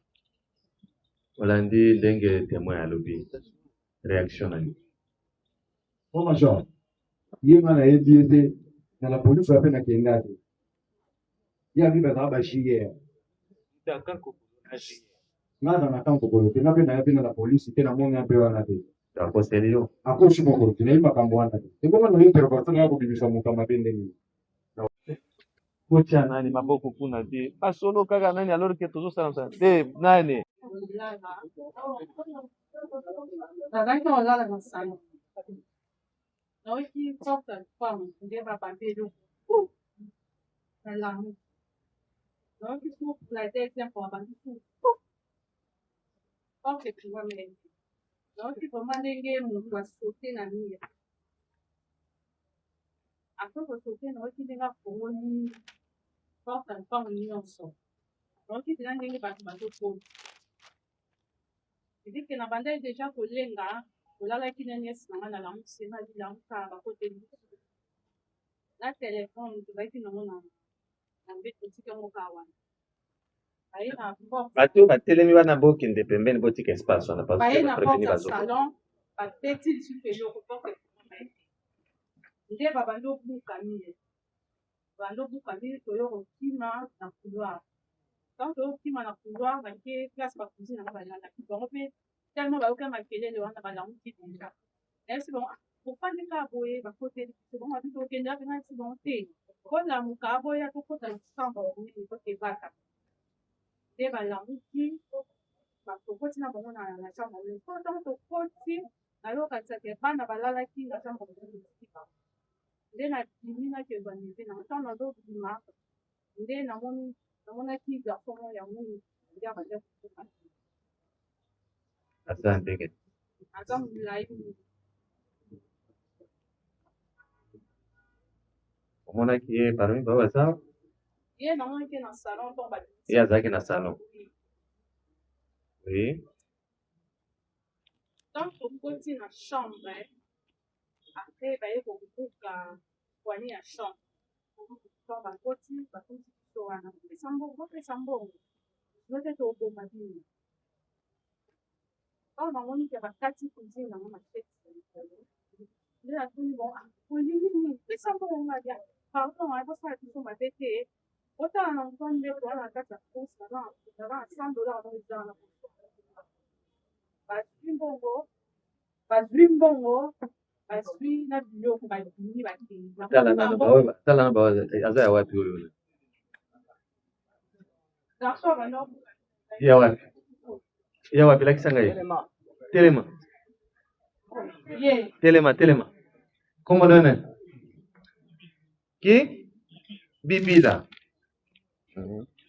olandi ndenge témoin alobi réaction nani Bon major, ye nga nayebi ye te na la polisi ape nakenda te ye abi bazala bajr nga aza na kan kokolo te nga mpe nayebi na la polisi te namoni ape wana te akoseli yo akosi mokolo te nayebi makambo wana te ebonga na intervention ya kobimisa moto mabe ndenge nini kotia nani maboko kuna te asolo kaka nani alors que tozosala mosala te nani nazalaki kolala na salon naoki porte femme nde babambeli nalamu naoki sukula te tempo babandi porte epiwamele naoki vraimen ndenge motu asote na mire apres kosote naoki ndenge afongoli porte femme nyonso naoki mpena ndenge bato bazokona edike na bandai deja kolenga olalaki nani esi nanga na lamu sena lilamuka bakoteli na telefone tozalaki nango na mbeto tika moka wana baye na bato batelemi wana bokende pembeni botika espace wana baye na porte ya salon babeti lisusu eloko porte nde babandi obuka mire toyo kokima na couloir donc toyokima na couloir bake place bakuzi nanga balandaki bango mpe tellement bayoka makelele wana balamuki deja nayebisi bango ofandi kaka boye bakoteli biso bango babi tokende ape nayebisi bango te kolamuka aboya tokota na chambre oyo tokebaka nde balamuki tokoti na bango na chambre oyo so ntango tokoti nayokatisaka bana balalaki na chambre oyo nde nadimi nakezwa nive na ntango nazobima nde namonaki garçon moko ya mwindu ya baza Asante ke. aza molai Omonaki ye parmi ba baza ye namonaki na salon to ye azalaki na salon. Oui. tant tokoti na chambre apres baye kobuka poigné ya chambre to bakoti biso wana bopesa mbongo note toboma bino oyo namoni ke bakati cuisine nango masheti ya likolo nde natuni bon olingi nini pesa mbongo ngadia pardon akosala biso mabe te otala na mpo ndeko wana na kati ya course naza na $100 no eza wana bazwi mbongo bazwi na biloko babimi bakei Tala na bawa aza ya wapi oyo? Ya wapi? Ya wapi lakisa ngai? Telema. Telema. Kombo nani? Qui? Bibila.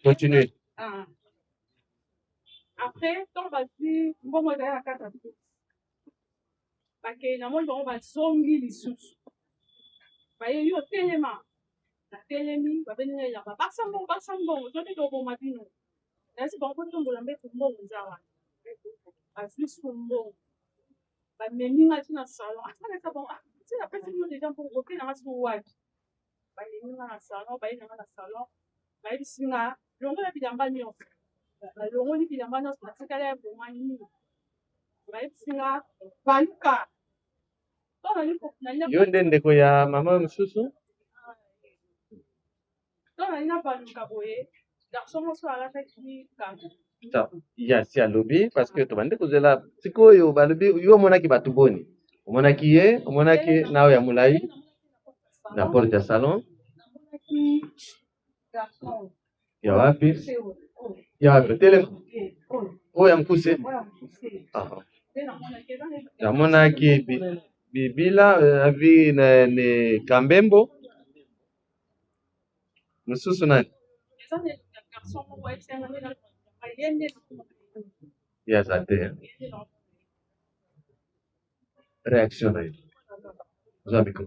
Continue. Après, tant bazwi mbongo ezali na kati ya course bakei namoni bango bazongi lisusu bayebi otelema natelemi babengi elamba bakisa mbongo zote toboma bino nayesi bango kotombola mbeto mbongo eza wana bazwi su mbongo bamemi nga ti na salon atanaka bango ti napesi bino deja mbongo openanga ti wapi bamemi nga na salon bayenanga na salon bayebisi nga longola bilamba nyonso balongoli bilamba nyonso natikala ya boma nini bayebisi nga baluka Yo nde ndeko ya mama mosusu? to nali na baluka boye garçon mosusu alataki kanga ya si alobi parce que tobandi kozela sikoyo balobi yo omonaki bato boni omonaki ye omonaki nao ya molai na porte ya salon ya wapi telema oyo ya mkuse namonaki bibila avi ni kambembo mosusu nani ya za te réaction na yo oza miko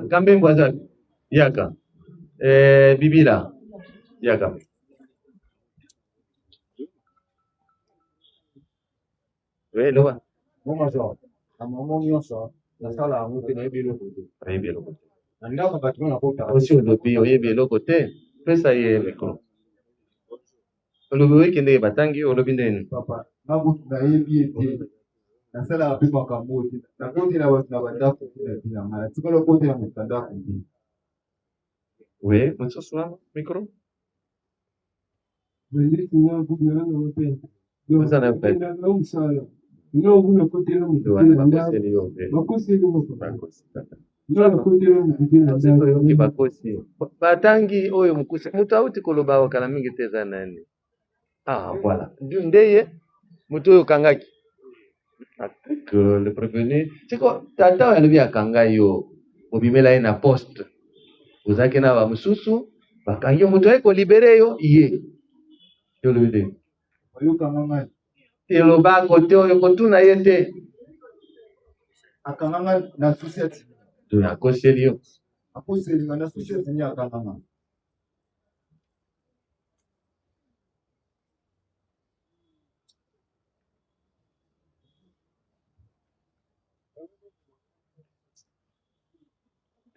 kambembo aza yaka bibila yaka loba oyebi eloko te osi olobi oyebi eloko te pesa ye mikro olobi oyekendeke batangi olobi ndeni nayebi ete nasalaka mpe makambo te nakoti na bato na bandako na bilanga natikala kotela moto ndako te we mosusu wana mikro oza na pete oyoki bakosi batangi oyo mokusi moto auti koloba wakala mingi te eza nani voilà ndeye moto oyo okangaki le prévenu siko tata oyo alobi akanga yo obimela ye na poste ozalaki na bamosusu bakangi yo moto aye kolibere yo ye yolobi te elobako te oyo kotuna ye te akanganga na susiete akoseli yo akoselinga na susiete ni akanganga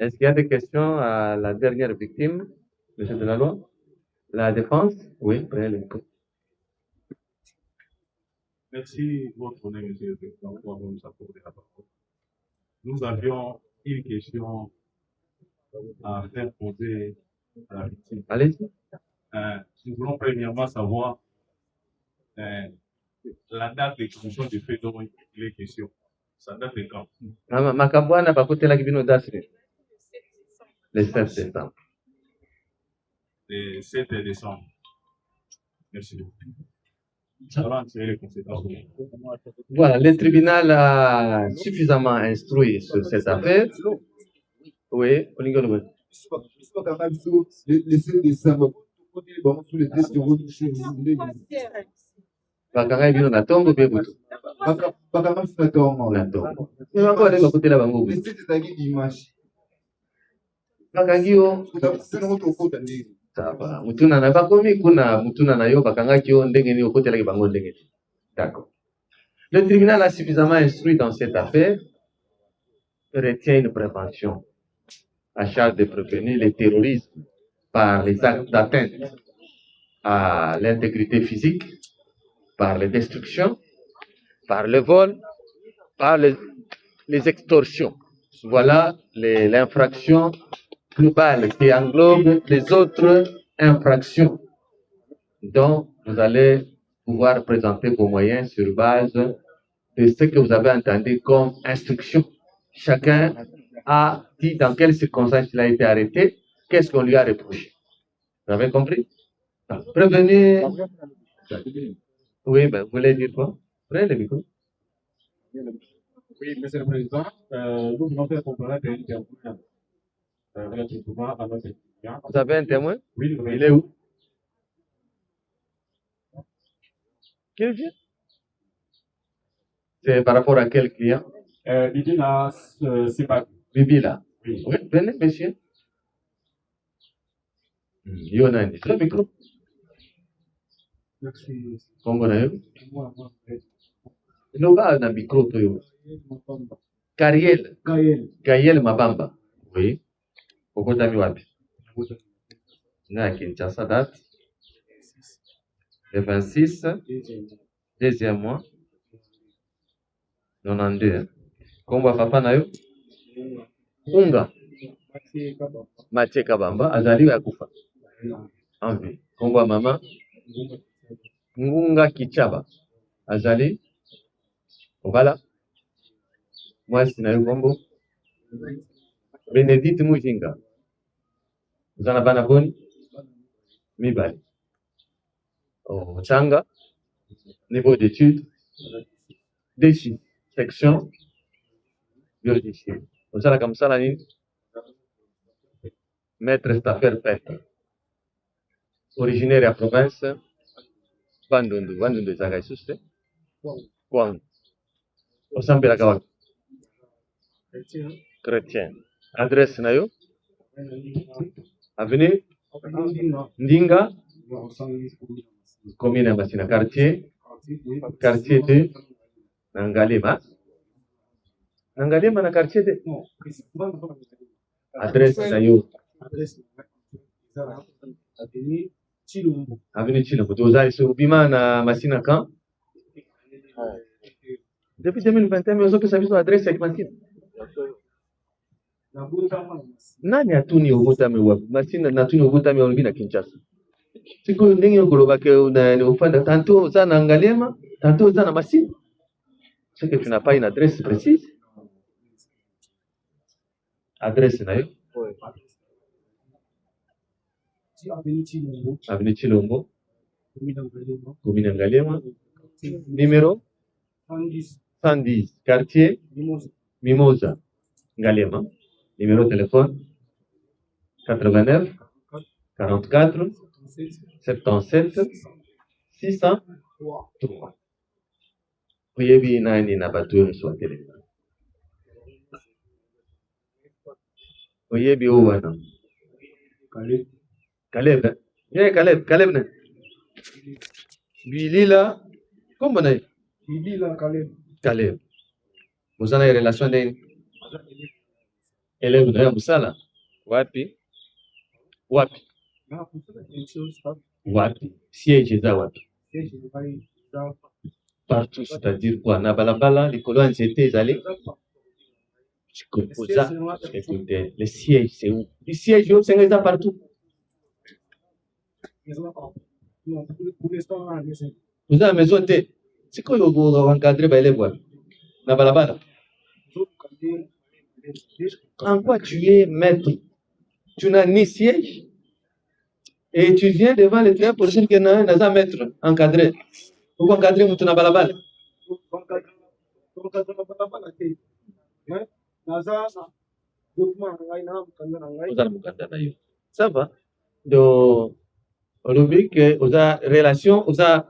Est-ce qu'il y a des questions à la dernière victime, monsieur de la loi? La défense? Oui, prenez le micro. Merci, votre honneur, monsieur le président, pour nous accorder la parole. Nous avions une question à faire poser à la victime. Allez-y. Nous voulons premièrement savoir la date d'exécution du fait dont il est question. Ça date de quand? Makabwana bakotelaki bino dasri. Le 7 décembre. Le 7 décembre. Merci beaucoup. Voilà, le tribunal a suffisamment instruit sur cette affaire. Oui, olingi oloba. Bakanga bino na tongo pe butu. Na tongo. Ni bango bale bakotela bango butu. Bakangi yo. Saba. Mutuna na bakomi kuna mutuna na yo bakangaki yo ndenge ni okotelaki bango ndenge ni. D'accord. Le tribunal a suffisamment instruit dans cette affaire, retient une prévention à charge de prévenir le terrorisme par les actes d'atteinte à l'intégrité physique, par les destructions, par le vol, par les extorsions. Voilà l'infraction globale qui englobe les autres infractions dont vous allez pouvoir présenter vos moyens sur base de ce que vous avez entendu comme instruction. Chacun a dit dans quelles circonstances il a été arrêté, qu'est-ce qu'on lui a reproché. Vous avez compris? Prévenez. Oui, ben, vous voulez dire quoi? Prenez le micro. Oui, Monsieur le Président, nous venons faire comprendre un témoin relativement à notre client. Vous avez un témoin? Oui, il est où? Quel vient? C'est par rapport à quel client? Bibi là, c'est pas. Bibi là. Oui. Oui, venez, monsieur. Yonani, le micro. Merci. Kongo na yo. Loba na micro to yo. Kariel Mabamba. Oui. Okotami wapi? Na Kinshasa, date le 26, deuxième mois, 92. Komba papa na yo? Unga. Mathieu Kabamba, azaliwa akufa. Envie. Komba mama? Ngunga Kichaba. Azali? Voilà. Moi, c'est na yo kombo. Benedict Mujinga. Zana bana boni? Mibali. Oh, Changa. Niveau d'études. Déchi. Section. Biologie. Osala comme ça, la nini? Maître Staffer Petre. Originaire de la province. Bandundu. Bandundu, ça va juste. Quoi? Osambela Kawak. Chrétien. Adresse na yo? Avenue Ndinga, commune Masina, quartier 2, Nangalema. Nangalema na quartier 2. Adresse na yo? Avenue Chilombo. Tozali sur Bima na Masina quand? Depuis 2021, mais on a adresse avec Masina. Nani atuni obotame wapi? Masina natuni obotame wapi na Kinshasa? Siku ndenge okoloba ke na ufanda tantôt za na Ngalema, tantôt za na Masina. C'est que tu n'as pas une adresse précise. Adresse na yo? Avenue Chilombo. Commune Ngalema. Numéro 110. Quartier Mimosa. Ngalema. Numéro de téléphone 89 44 77 603. Oyebi nani na bato oyo so telefone. Oyebi o wana. Caleb. Yeah, Caleb na. Bilila. Comment na? Bilila Caleb. Vous avez une relation de élève na Musala? Wapi? Wapi? Wapi? Siège za wapi? Partout, c'est-à-dire quoi? Na balabala, les colons étaient ezali. Écoutez, le siège c'est où? Le siège c'est ça partout. Vous avez maison de c'est quoi vous encadrer par les voies? Na balabala. En quoi tu es maître? Tu n'as ni siège et tu viens devant le tribunal pour dire que non, n'a pas maître encadré. Pourquoi encadrer mon na balabala? ozala mokanda na yo. Ça va? Donc, olobi que oza relation, oza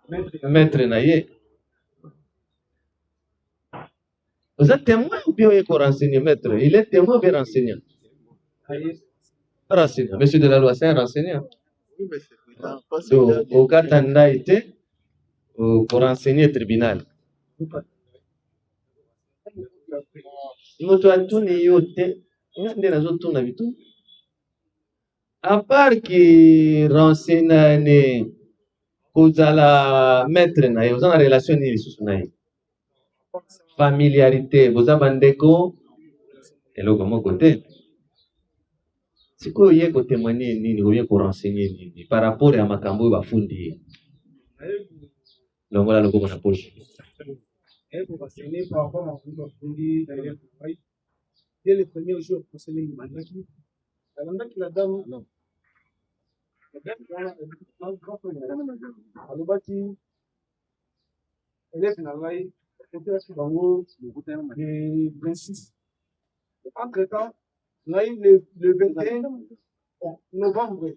maître na ye. Oza témoin ou bien oye renseigner maître? Il est témoin ou bien renseignant? Renseignant. Monsieur de la loi, c'est un renseignant. Oui, mais c'est président. Parce que Donc, au Katanda était pour renseigner tribunal. Moto atuni yote, nde nazotuna bitu. À part que renseigner ne kozala maître na ye, oza na relation nini lisusu na ye? Familiarité, boza bandeko eloko moko te. Sikoyo oye kotémoigner nini, oye korenseigner nini par rapport ya makambo oyo bafundi ye? Longola loboko na poche. Dès le premier jour, conseiller Mandaki, la dame, alobaki élève na ngai otelaki bango le 26. Entre temps, ngai le 21 novembre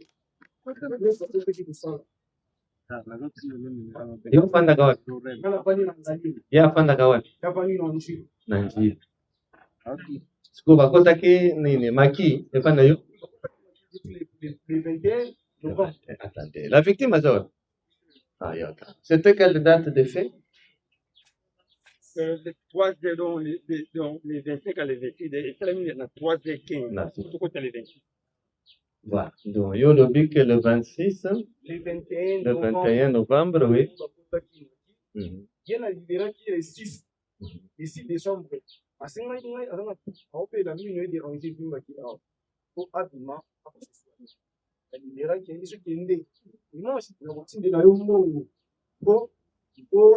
Yo fandaka wapi? Ya fandaka wapi? Na Njili. Siko bakotaki nini maki efanda yo? Attendez, la victime aza wapi? Ah, yo, attends. C'était quelle date de fait? Le 3 donc les 25 à les 28, et le 3 15. Voilà. Donc, yo lobi que le 26, le 21 novembre, oui. Il a libéré qui est 6 décembre. À 5 ans, on peut la minute déranger pour habilement. La libéré qui est ce qui est né. Moi, c'est la routine de la monde. Pour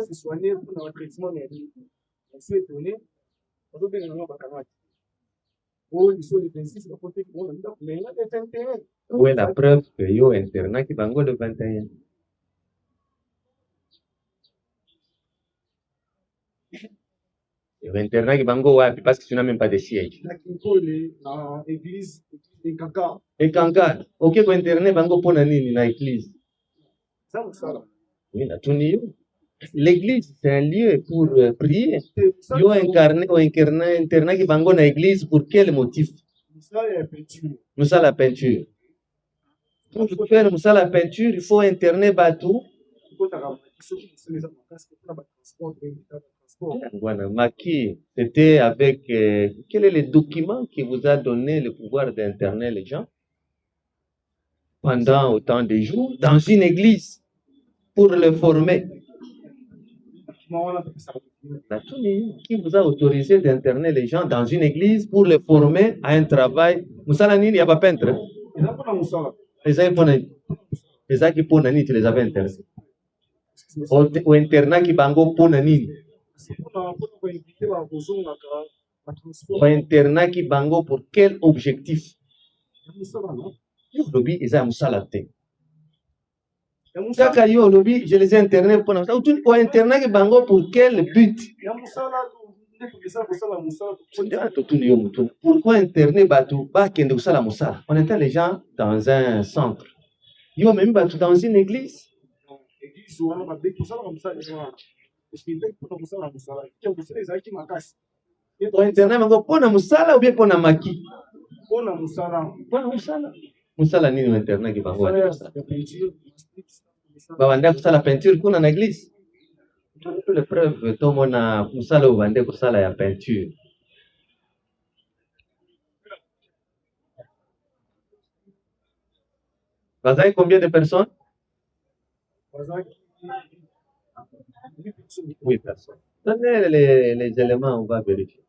se soigner pour le traitement des gens. On s'est étonné. On doit bien avoir un camarade. Oh, ils sont les 26, on peut dire mais il y a les 21. Où est la preuve que yo internat qui bango le 21? Le internat qui bango wapi? Parce que tu n'as même pas de siège. L'église et Kanga. Et Kanga, ok, pour internet bango pona nini na église? Ça, ça. Oui, na tuni yo. L'église, c'est un lieu pour prier. Yo internat qui bango na église pour quel motif? Nous ça la peinture. Pour faire nous ça la peinture, il faut interner bateau. Voilà, Maki, c'était avec quel est le document qui vous a donné le pouvoir d'interner les gens pendant autant de jours dans une église pour les former? Qui vous a autorisé d'interner les gens dans une église pour les former à un travail? Moussalanini, il n'y a pas peintre. Les gens qui pona nini, tu les avais internés. Au internat qui bango pona nini. Au internat qui bango pour quel objectif? Lobby, ils ont salaté. Kaka yo lobby, je les ai internés pour ça. Au internat qui bango pour quel but? Pourquoi interner Batou? On interne les gens dans un centre. Yo même Batou dans une église. Pour internet bango pona musala ou bien pona maki? Pona musala. Musala nini au internet qui bango? Bawanda kusala peinture kuna na église. Toutes les preuves tomona musala ubande kusala ya peinture. Vous avez combien de personnes? 8 personnes. Donnez les éléments, on va vérifier.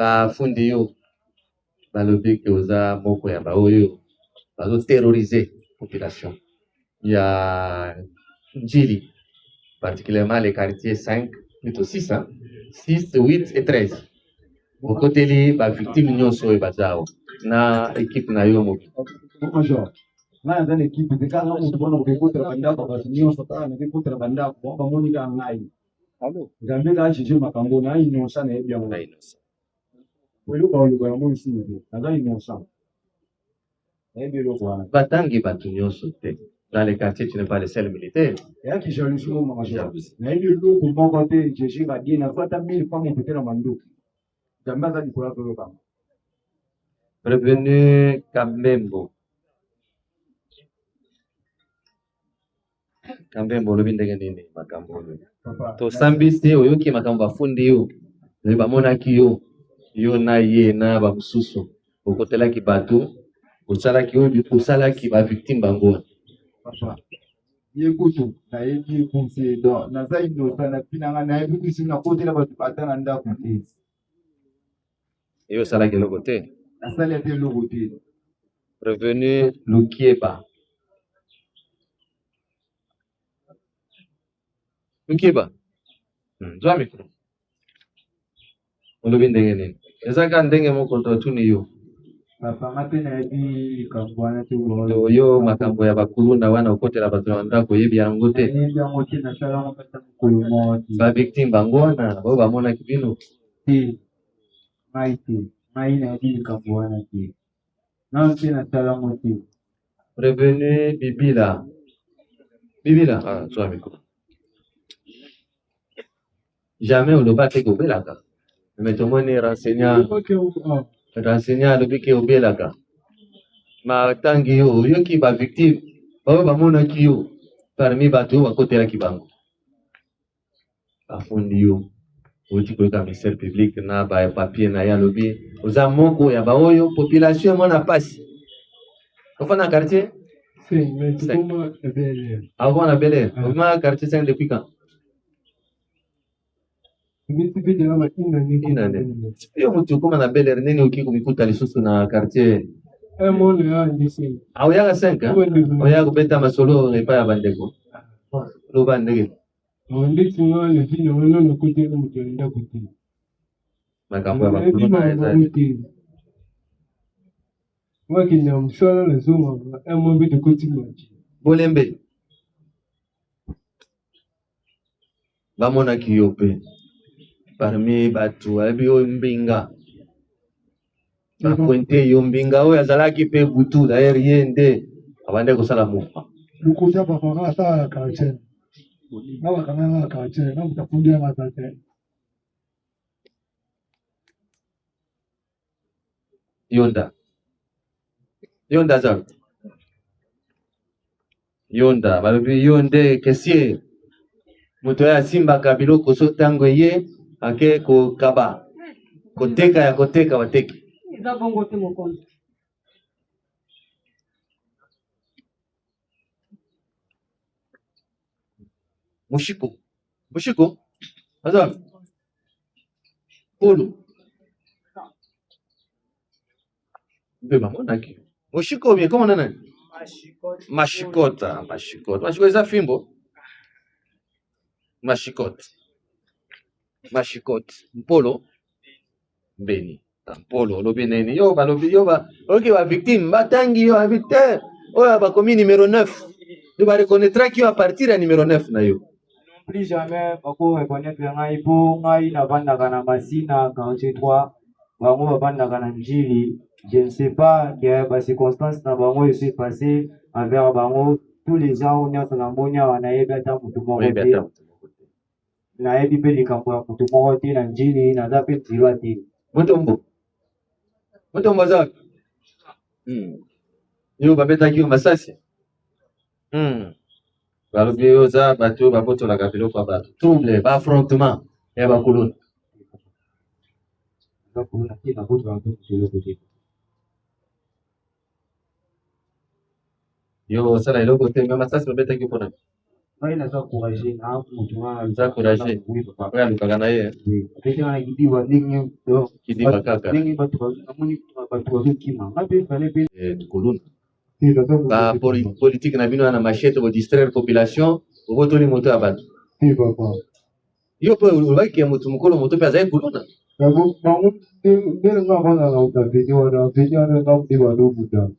bafundi yo balobi ke oza moko ya baoyo bazoterroriser population ya Njili, particulièrement les quartiers 5, plutôt 6, hein? 6, 8 et 13. Bokoteli bavictime nyonso oyo baza awa na équipe na yo mobile. Major, na dans l'équipe de quand on doit nous écouter la banda parce que nous sommes en écoute la banda pour pas moni ka ngai. Allô, jamais là je makambo na innocent na bien. Na innocent. Welo ba lu ba mo ici na innocent. Batangi batu nyonso te. Dans les quartiers, tu n'es pas le seul militaire. Il y a qui jalousie au major. Na ile lu pour mon côté, je suis va dire na fata 1000 fois mon côté la mando. Jamais ça du pour la kama. Prévenu Kambembo. Kambembo lobi ndenge nini makambo oyo. Tosambisi oyoki makambo bafundi yo. Lobi bamonaki yo. Yo na ye na bamususu. Okotelaki bato. Osalaki oyo osalaki bavictime bango. Papa. Yekutu na yebi conseil donc na za innocent na pinanga na yebi kusi na côté la bato atana ndako te. Yo osalaki eloko te. Asali ate eloko te. Revenu Lukieba. Lukieba. Zwa mikro. Olobi ndenge nini? Ezaka ndenge moko totuni yo. Papa mapena yebi kambwana te wo. Yo makambo ya bakulunda wana okotela bato na ndako yebi yango te. Yebi yango te na sala ngo pata mukulumo. Ba victime bango wana bo bamona kibino. Te. Mai na yebi kambwana te. Non te na sala ngo te. Revenu Bibila. Bibila, ah, zwa mikro. Jamais on ne va te obelaka. Mais tout le monde est renseigné lobi ke obelaka. Ma tangi yo ki ba victime ba mona ki yo parmi bato bakotela kibango. Bafundi yo oti ko ka ministère public na ba papier na ya lobi oza moko ya ba oyo population mona pasi. Ofana quartier? Si, mais tu comment Bel-Air. Avant la Bel-Air. Comment quartier 5 depuis quand? Yo mutu koma na Bel-Air nini uki kumikuta lisusu na quartier? Auyaka 5 oya kubeta masolo epa ya bandeko. Loba ndege. Makambo ya bakuluna ezali. Bolembe. Bamona kiyope. Parmi batu abi oyo mbinga bakwente yo mbinga oyo azalaki pe butu d'ailleurs ye nde abande kosala mouvement lukuta bakanga asala quartier na bakanga na quartier na mutafundi na quartier yonda balobi yo nde kesier moto oyo asimbaka biloko so ntango ye ake kokaba koteka ya koteka bateki eza bongo te mokonzi. Mushiko aza polo bema monaki Mushiko bien comment nana mashikota eza fimbo mashikot mpolo mbeni mpolo lobi neni yo balobi yo ba oki ba victime batangi yo habite oyo bakomi numéro 9 yo ba reconnaître ki yo à partir ya numéro 9 na yo plus jamais bako reconnaître ngai po ngai na bandaka na Masina 43 bango babandaka na Njili. Je ne sais pas que ba circonstances na bango je suis passé envers bango tous les gens on a na monia wana yeba ta mutu moko te na yebi pe likambo ya mutu moko te na Njili naza pe nzilwa te motombo za yo babetaki yo masasi balobi yo za bato babotolaka biloko ya bato trouble baaffrontement ya bakoloni yo osala eloko te me masasi babetaki mpona Oui, nous avons encouragé. Nous encouragé. Oui, papa. Oui, alukaka na ye. Oui. Après, on a dit, ouais, n'engue, donc, Kidi bakaka. n'engue, pas trop, amoni, pas trop, qui m'a. Après, fallait bien. Tukuluna. Si, nous avons Ba politique na bino na machete bo distraire population, obotoli moto ya bato. Si, papa. Yo pe ulobaki ya moto mukolo moto pe azali kuluna. Bango, ndenge nga bana na video wana nga mdiba lobuta.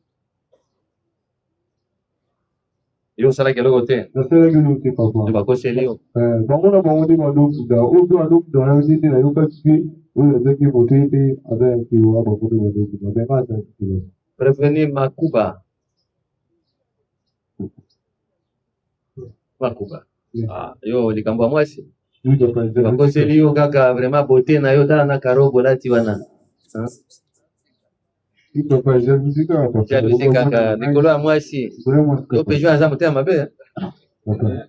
Yo osalaki eloko te. Nasalaki no te papa. Yo bakoseli yo. Bango na bango nde balobuta. Oyo alobuta wana yo te nayokaki te oyo azaki moto ye te azalaki wa bango nde balobuta. Benga azalaki te. Prévenir Makuba. Makuba. Ah, yo likambo ya mwasi. Bakoseli yo kaka vraiment beauté na yo tala na karobo lati wana. Jalousie kaka likolo ya mwasi. Yo pe jo aza motema mabe.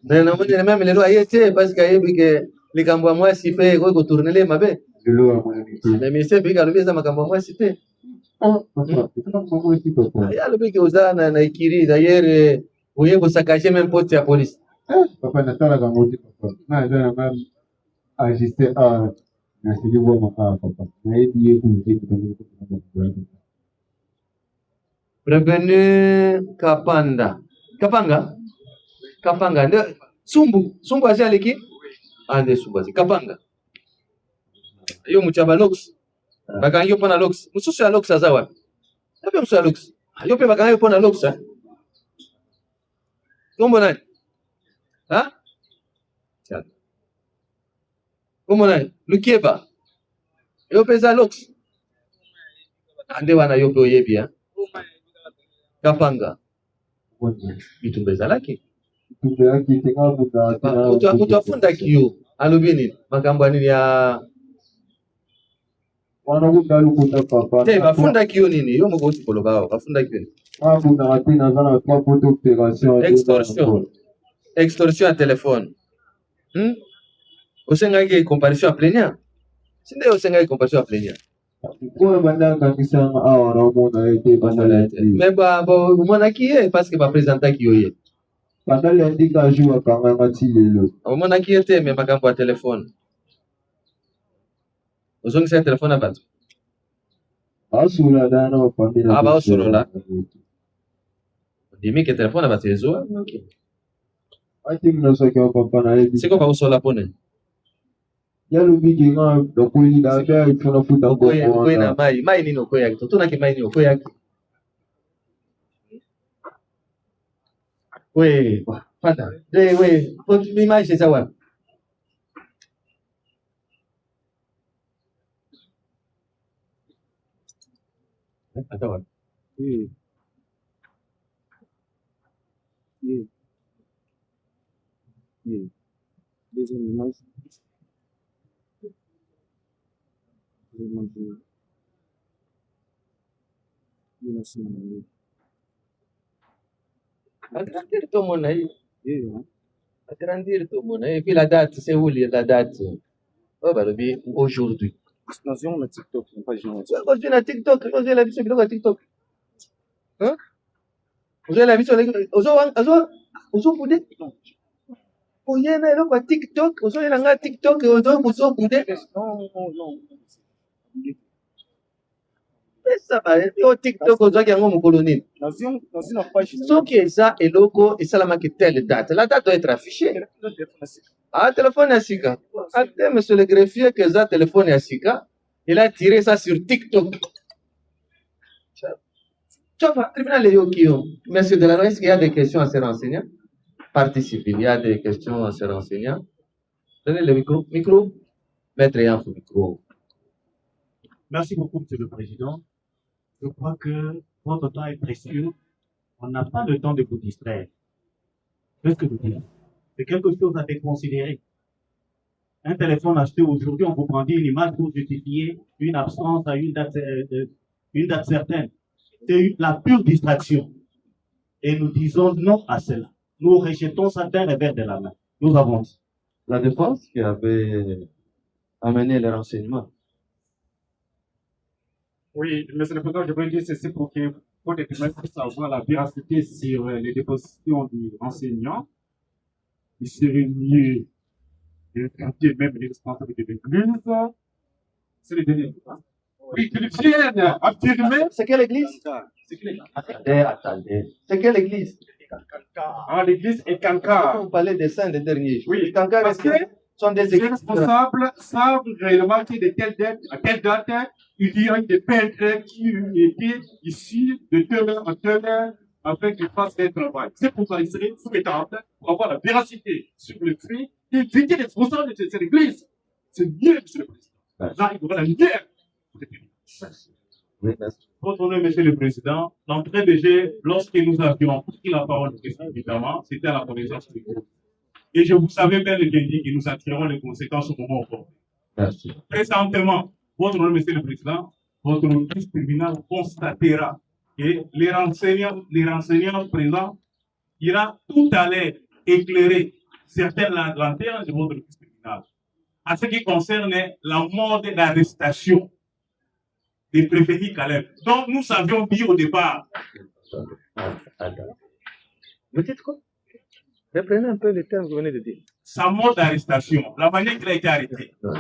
Mais namoni na même lelo aye te parce que ayebi ke likambo ya mwasi pe ekoki kotournele mabe. Mais ministère pe alobi eza makambo ya mwasi te. Alobi ke oza na ikiri d'ailleurs oye kosakaje même poste ya police. Papa nasalaka ngo te papa. Na eza na même agiste nasili bwama papa. Nayebi ye Prévenu Kapanda. Kapanga. Nde Sumbu asi aleki? Ande Sumbu asi. Kapanga. Yo muchaba Lox. Bakangi yo pona Lox. Mususu ya Lox aza wapi? Yapi mususu ya Lox? Yo pe bakangi yo pona Lox. Kombo nani? Ha? Kombo nani? Lukieba. Yo pe za Lox. Ande wana yo pe oyebi ha? Kapanga. Bitumba ezalaki. Mutu afundaki yo alobi nini makambo ya nini ya te bafundaki yo nini yo moko oti koloba awa bafundaki yo nini extorsion ya telefone osengaki comparution ya plaignant sinde osengaki comparution ya plaignant mais omonaki ye parce que bapresentaki yo ye omonaki ye te me makambo ya telefone ozongisa ya telefone ya bato baosolola ondimi ke telefone ya bato ezwa siko baosolola pone okoyi na mai nini okoyaki totonaki mai nini okoyaki we fata we image eza wapi ata wapi agrandir tomona ye agrandir tomona ye puis la date c'est où la date oyo balobi aujourd'hui Naziona na TikTok, ozwi na TikTok ozwela biso biloko ya TikTok ozwela biso ozobude oye na eloko ya TikTok ozolela nga TikTok ozobude pesa yo TikTok ozwaki yango mokolo nini soki eza eloko esalamaki telle date la date doit être affichée téléphone ya sika ate monsieur le greffier que eza téléphone ya sika il a tiré ça sur TikTok tribunal eyoki yo monsieur de la loi est-ce qu'il y a des questions à se renseigner partie civile il y a des questions à se renseigner donnez le micro maître Yanfo micro. Merci beaucoup, Monsieur le Président. Je crois que votre temps est précieux. On n'a pas le temps de vous distraire. Qu'est-ce que vous dites? C'est quelque chose à déconsidérer. Un téléphone acheté aujourd'hui, on vous prend une image pour justifier une absence à une date certaine. C'est la pure distraction. Et nous disons non à cela. Nous rejetons ça d'un revers de la main. Nous avons dit. La défense qui avait amené les renseignements. Oui, Monsieur le Président, je voulais dire ceci pour que les témoins puissent avoir la véracité sur les dépositions du renseignement. il serait mieux de traiter même les responsables de l'église. C'est le dernier. Oui, qu'ils viennent affirmer. C'est quelle église? Attendez. C'est quelle église? Ah, l'église est Kanka. On parlait des saints des derniers jours. Oui, Kanka parce que sont des les églises. responsables savent réellement que de telle date à telle date, il y a des peintres qui étaient ici de telle heure à telle heure afin qu'ils fassent leur travail. C'est pourquoi il serait souhaitable, pour avoir la véracité sur le fait, d'éviter les responsables de cette église. C'est mieux, monsieur le président. Là, il y aura la lumière. Votre honneur, monsieur le président, l'entrée de jeu, lorsque nous avions pris la parole, évidemment, c'était à la connaissance du groupe. Et je vous savais bien le bien dit que nous attirerons les conséquences au moment opportun. Merci. Présentement, votre honneur, monsieur le président, votre office tribunal constatera que les renseignants présents ira tout à l'heure éclairer certaines lanternes de votre office tribunal. En ce qui concerne la mode d'arrestation des préférés Caleb. Donc, nous savions bien au départ. Attends. Vous dites quoi? Reprenez un peu le terme que vous venez de dire. Sa mode d'arrestation, la manière qu'il a été arrêté. Non,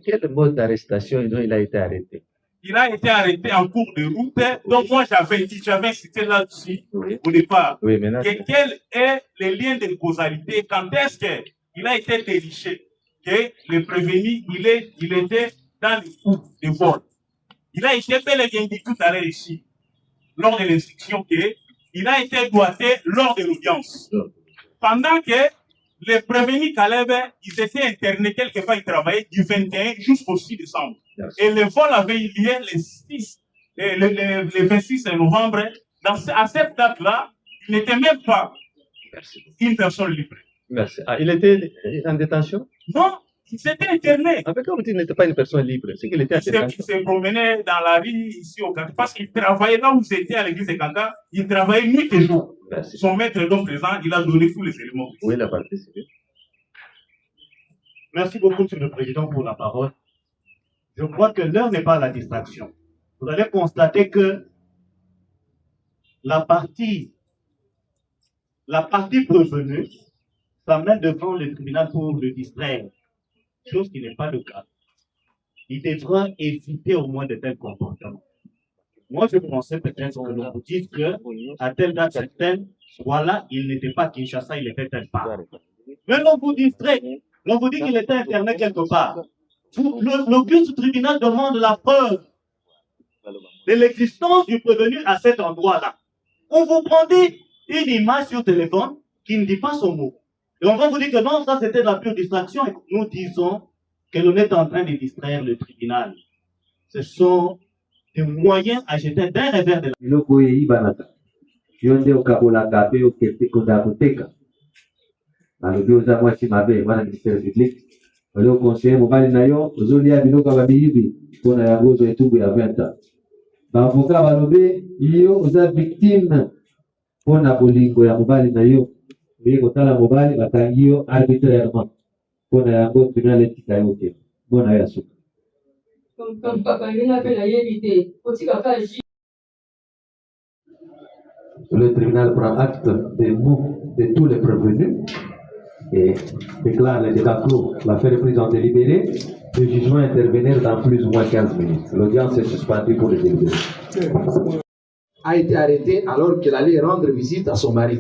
quel mode d'arrestation dont il a été arrêté? Il a été arrêté en cours de route. Donc, moi, j'avais cité là-dessus au départ. Oui, maintenant. Quel est le lien de causalité? Quand est-ce qu'il a été déliché? Que le prévenu, il était dans le coup de vol. Il a été bel et bien dit tout à l'heure ici, lors de l'instruction, qu'il a été doigté lors de l'audience. Pendant que les prévenus Caleb, ils étaient internés quelque part, ils travaillaient du 21 jusqu'au 6 décembre. Et le vol avait eu lieu le 26 novembre. À cette date-là, il n'était même pas une personne libre. Merci. Ah, il était en détention? Non, il s'était interné. Avec comme il n'était pas une personne libre, c'est qu'il était en détention. Il se promenait dans la rue ici au Canada parce qu'il travaillait là où c'était à l'église de Canada. Il travaillait nuit et jour. Merci. Son maître donc présent, il a donné tous les éléments. Oui, il a participé. Merci beaucoup, monsieur le président, pour la parole. Je crois que l'heure n'est pas à la distraction. Vous allez constater que la partie prévenue s'amène devant le tribunal pour le distraire, chose qui n'est pas le cas. Il devra éviter au moins de tels comportements. Moi, je pensais peut-être que l'on vous dise que, à telle date certaine, voilà, il n'était pas à Kinshasa, il était telle part. Mais l'on vous distrait, l'on vous dit qu'il était interné quelque part. L'auguste tribunal demande la preuve de l'existence du prévenu à cet endroit-là. On vous prend une image sur téléphone qui ne dit pas son mot. Et on va vous dire que non, ça c'était de la pure distraction. Et nous disons que l'on est en train de distraire le tribunal. Ce sont des moyens à jeter d'un revers de le conseiller mobali na yo ozolia biloko ya babiyibi mpona yango ozwa etumbu ya 20 ans. Baavoka balobi yo oza victime mpona bolingo ya mobali na yo. Oye kotala mobali bakangi yo arbitrairement mpona yango tribunal etika yo te mpona yo ya suka. Le tribunal prend acte des mots de tous les prévenus et déclare les débats clos. L'affaire est prise en délibéré. Le jugement intervenir dans plus ou moins 15 minutes. L'audience est suspendue pour le délibéré. A été arrêté alors qu'il allait rendre visite à son mari.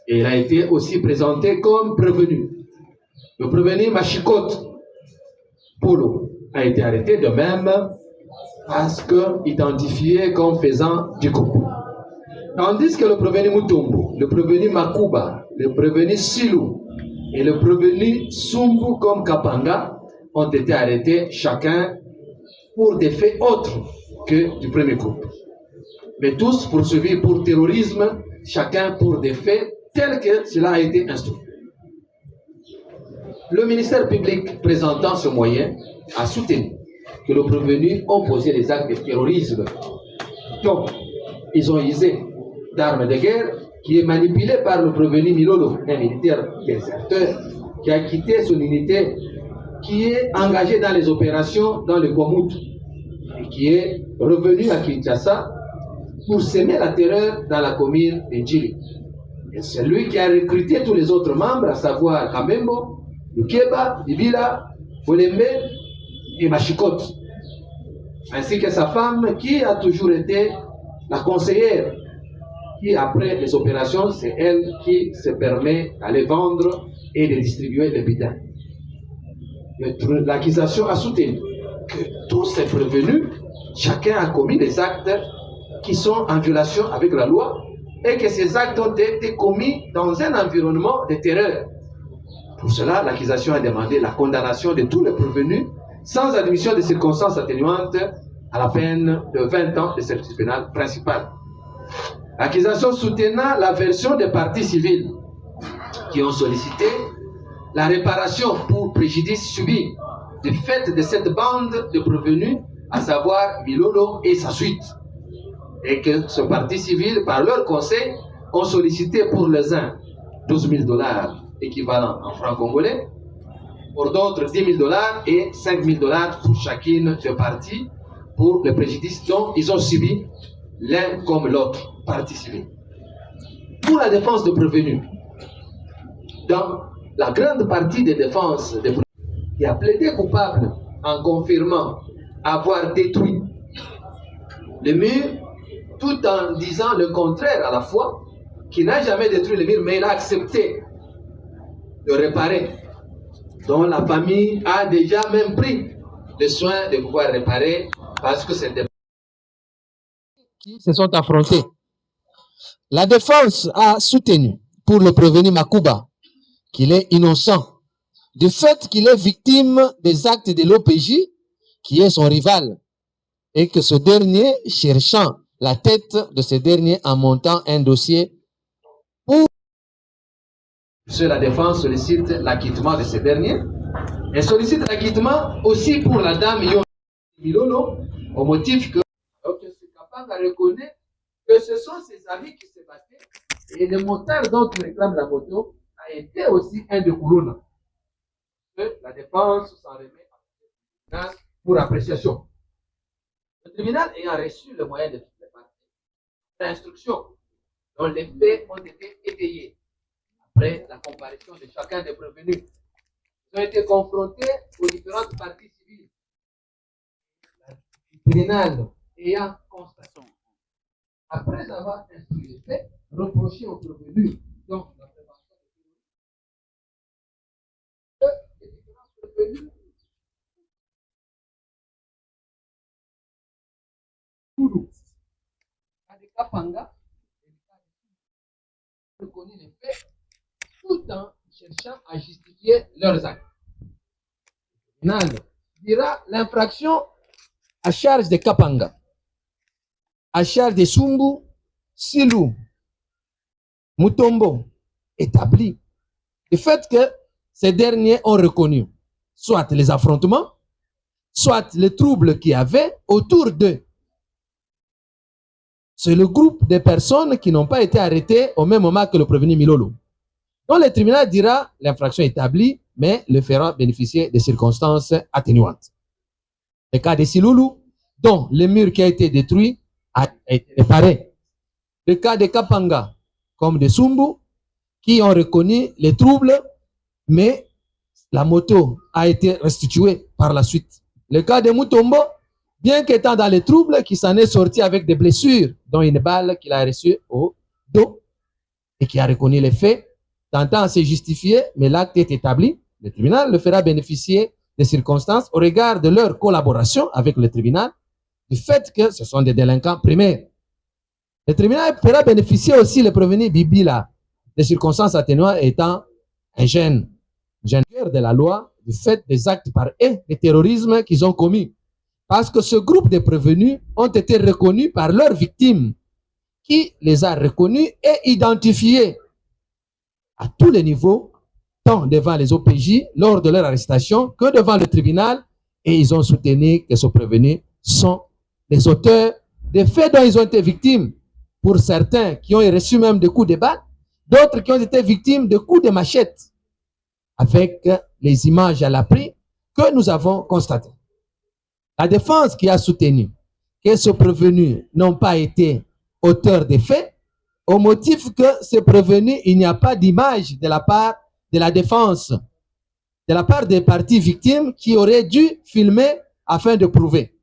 Et il a été aussi présenté comme prévenu. Le prévenu Machikote Polo a été arrêté de même parce qu'identifié comme faisant du coup. Tandis que le prévenu Mutombo, le prévenu Makuba, le prévenu Silou et le prévenu Sumbu comme Kapanga ont été arrêtés chacun pour des faits autres que du premier groupe. Mais tous poursuivis pour terrorisme, chacun pour des faits tels que cela a été instruit. Le ministère public présentant ce moyen a soutenu que les prévenus ont posé des actes de terrorisme. Donc, ils ont usé d'armes de guerre qui est manipulé par le prévenu Milolo, un militaire déserteur qui a quitté son unité, qui est engagé dans les opérations dans le Kwamut et qui est revenu à Kinshasa pour semer la terreur dans la commune de Djili. Et c'est lui qui a recruté tous les autres membres, à savoir Kamembo, Lukeba, Ibila, Olembe et Machikote, ainsi que sa femme qui a toujours été la conseillère, qui après les opérations, c'est elle qui se permet d'aller vendre et de distribuer les bidons. L'accusation a soutenu que tous ces prévenus, chacun a commis des actes qui sont en violation avec la loi et que ces actes ont été commis dans un environnement de terreur. Pour cela, l'accusation a demandé la condamnation de tous les prévenus sans admission de circonstances atténuantes à la peine de 20 ans de service pénal principal. L'accusation soutenant la version des parties civiles qui ont sollicité la réparation pour préjudice subi du fait de cette bande de prévenus, à savoir Milolo et sa suite, et que ce parti civil, par leur conseil, ont sollicité pour les uns 12 000 $ équivalent en francs congolais, pour d'autres 10 000 $ et 5 000 $ pour chacune des parties pour le préjudice dont ils ont subi l'un comme l'autre partie civile. Pour la défense de prévenus, dans la grande partie des défenses des prévenus qui a plaidé coupable en confirmant avoir détruit le mur tout en disant le contraire à la fois, qui n'a jamais détruit le mur mais il a accepté de réparer, dont la famille a déjà même pris le soin de pouvoir réparer parce que c'est des qui se sont affrontés. La défense a soutenu pour le prévenu Makuba qu'il est innocent du fait qu'il est victime des actes de l'OPJ qui est son rival et que ce dernier, cherchant la tête de ce dernier en montant un dossier pour... La défense sollicite l'acquittement de ce dernier et sollicite l'acquittement aussi pour la dame Milolo au motif que Kapanga reconnaît que ce sont ses amis qui se battaient et le moteur dont il réclame la moto a été aussi un de Koulouna. La défense s'en remet pour appréciation. Le tribunal ayant reçu le moyen de toutes les parties, l'instruction dont les faits ont été étayés après la comparaison de chacun des prévenus, ils ont été confrontés aux différentes parties civiles. Le tribunal ayant constaté, après avoir instruit les faits, reproché aux prévenus donc la prévention de les différents prévenus Kapanga reconnaît les faits tout en cherchant à justifier leurs actes. Nal dira l'infraction à charge de Kapanga, à charge de Sumbu, Silou, Mutombo, établit le fait que ces derniers ont reconnu soit les affrontements, soit les troubles qu'il y avait autour d'eux. C'est le groupe de personnes qui n'ont pas été arrêtées au même moment que le prévenu Milolo. Donc le tribunal dira l'infraction établie, mais le fera bénéficier des circonstances atténuantes. Le cas de Siloulou, dont le mur qui a été détruit a été réparé. Le cas de Kapanga, comme de Sumbu, qui ont reconnu les troubles, mais la moto a été restituée par la suite. Le cas de Mutombo, bien qu'étant dans les troubles, qui s'en est sorti avec des blessures, dont une balle qu'il a reçue au dos, et qui a reconnu les faits, tentant à se justifier, mais l'acte est établi, le tribunal le fera bénéficier des circonstances au regard de leur collaboration avec le tribunal, du fait que ce sont des délinquants primaires. Le tribunal fera bénéficier aussi le prévenu Bibila des circonstances atténuantes étant un jeune de la loi du fait des actes par eux de terrorisme qu'ils ont commis. Parce que ce groupe de prévenus ont été reconnus par leurs victimes, qui les a reconnus et identifiés à tous les niveaux, tant devant les OPJ lors de leur arrestation que devant le tribunal, et ils ont soutenu que ces prévenus sont les auteurs des faits dont ils ont été victimes. Pour certains qui ont reçu même des coups de balle, d'autres qui ont été victimes de coups de machette, avec les images à l'appui que nous avons constatées. La défense qui a soutenu que ces prévenus n'ont pas été auteurs des faits au motif que ce prévenu, il n'y a pas d'image de la part de la défense, de la part des parties victimes qui auraient dû filmer afin de prouver.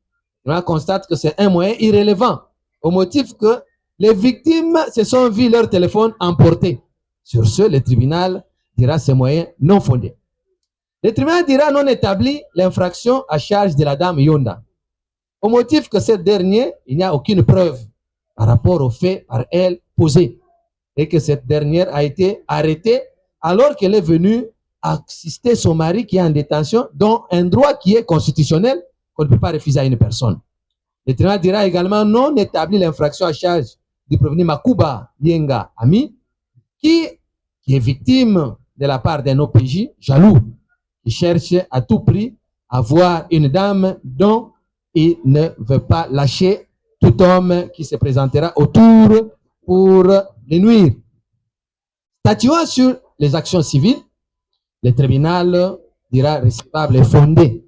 On constate que c'est un moyen irrélevant, au motif que les victimes se sont vues leur téléphone emporté. Sur ce, le tribunal dira ces moyens non fondés. Le tribunal dira non établi l'infraction à charge de la dame Yonda, au motif que cette dernière, il n'y a aucune preuve par rapport aux faits par elle posés, et que cette dernière a été arrêtée alors qu'elle est venue assister son mari qui est en détention, dont un droit qui est constitutionnel qu'on ne peut pas refuser à une personne. Le tribunal dira également non établi l'infraction à charge du prévenu Makuba Yenga Ami, qui est victime de la part d'un OPJ jaloux, qui cherche à tout prix à voir une dame dont il ne veut pas lâcher tout homme qui se présentera autour pour les nuire. Statuant sur les actions civiles, le tribunal dira recevable et fondé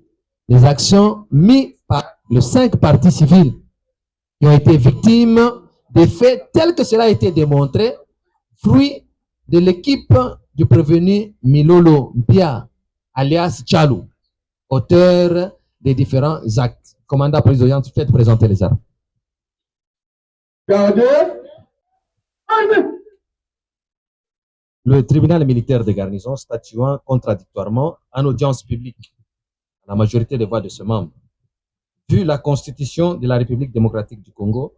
les actions mises par les 5 parties civiles qui ont été victimes des faits tels que cela a été démontré, fruit de l'équipe du prévenu Milolo Mpia, alias Tchalou, auteur des différents actes. Commandant police d'audience, faites présenter les armes. Le tribunal militaire de garnison statuant contradictoirement en audience publique à la majorité des voix de ses membres, vu la Constitution de la République démocratique du Congo,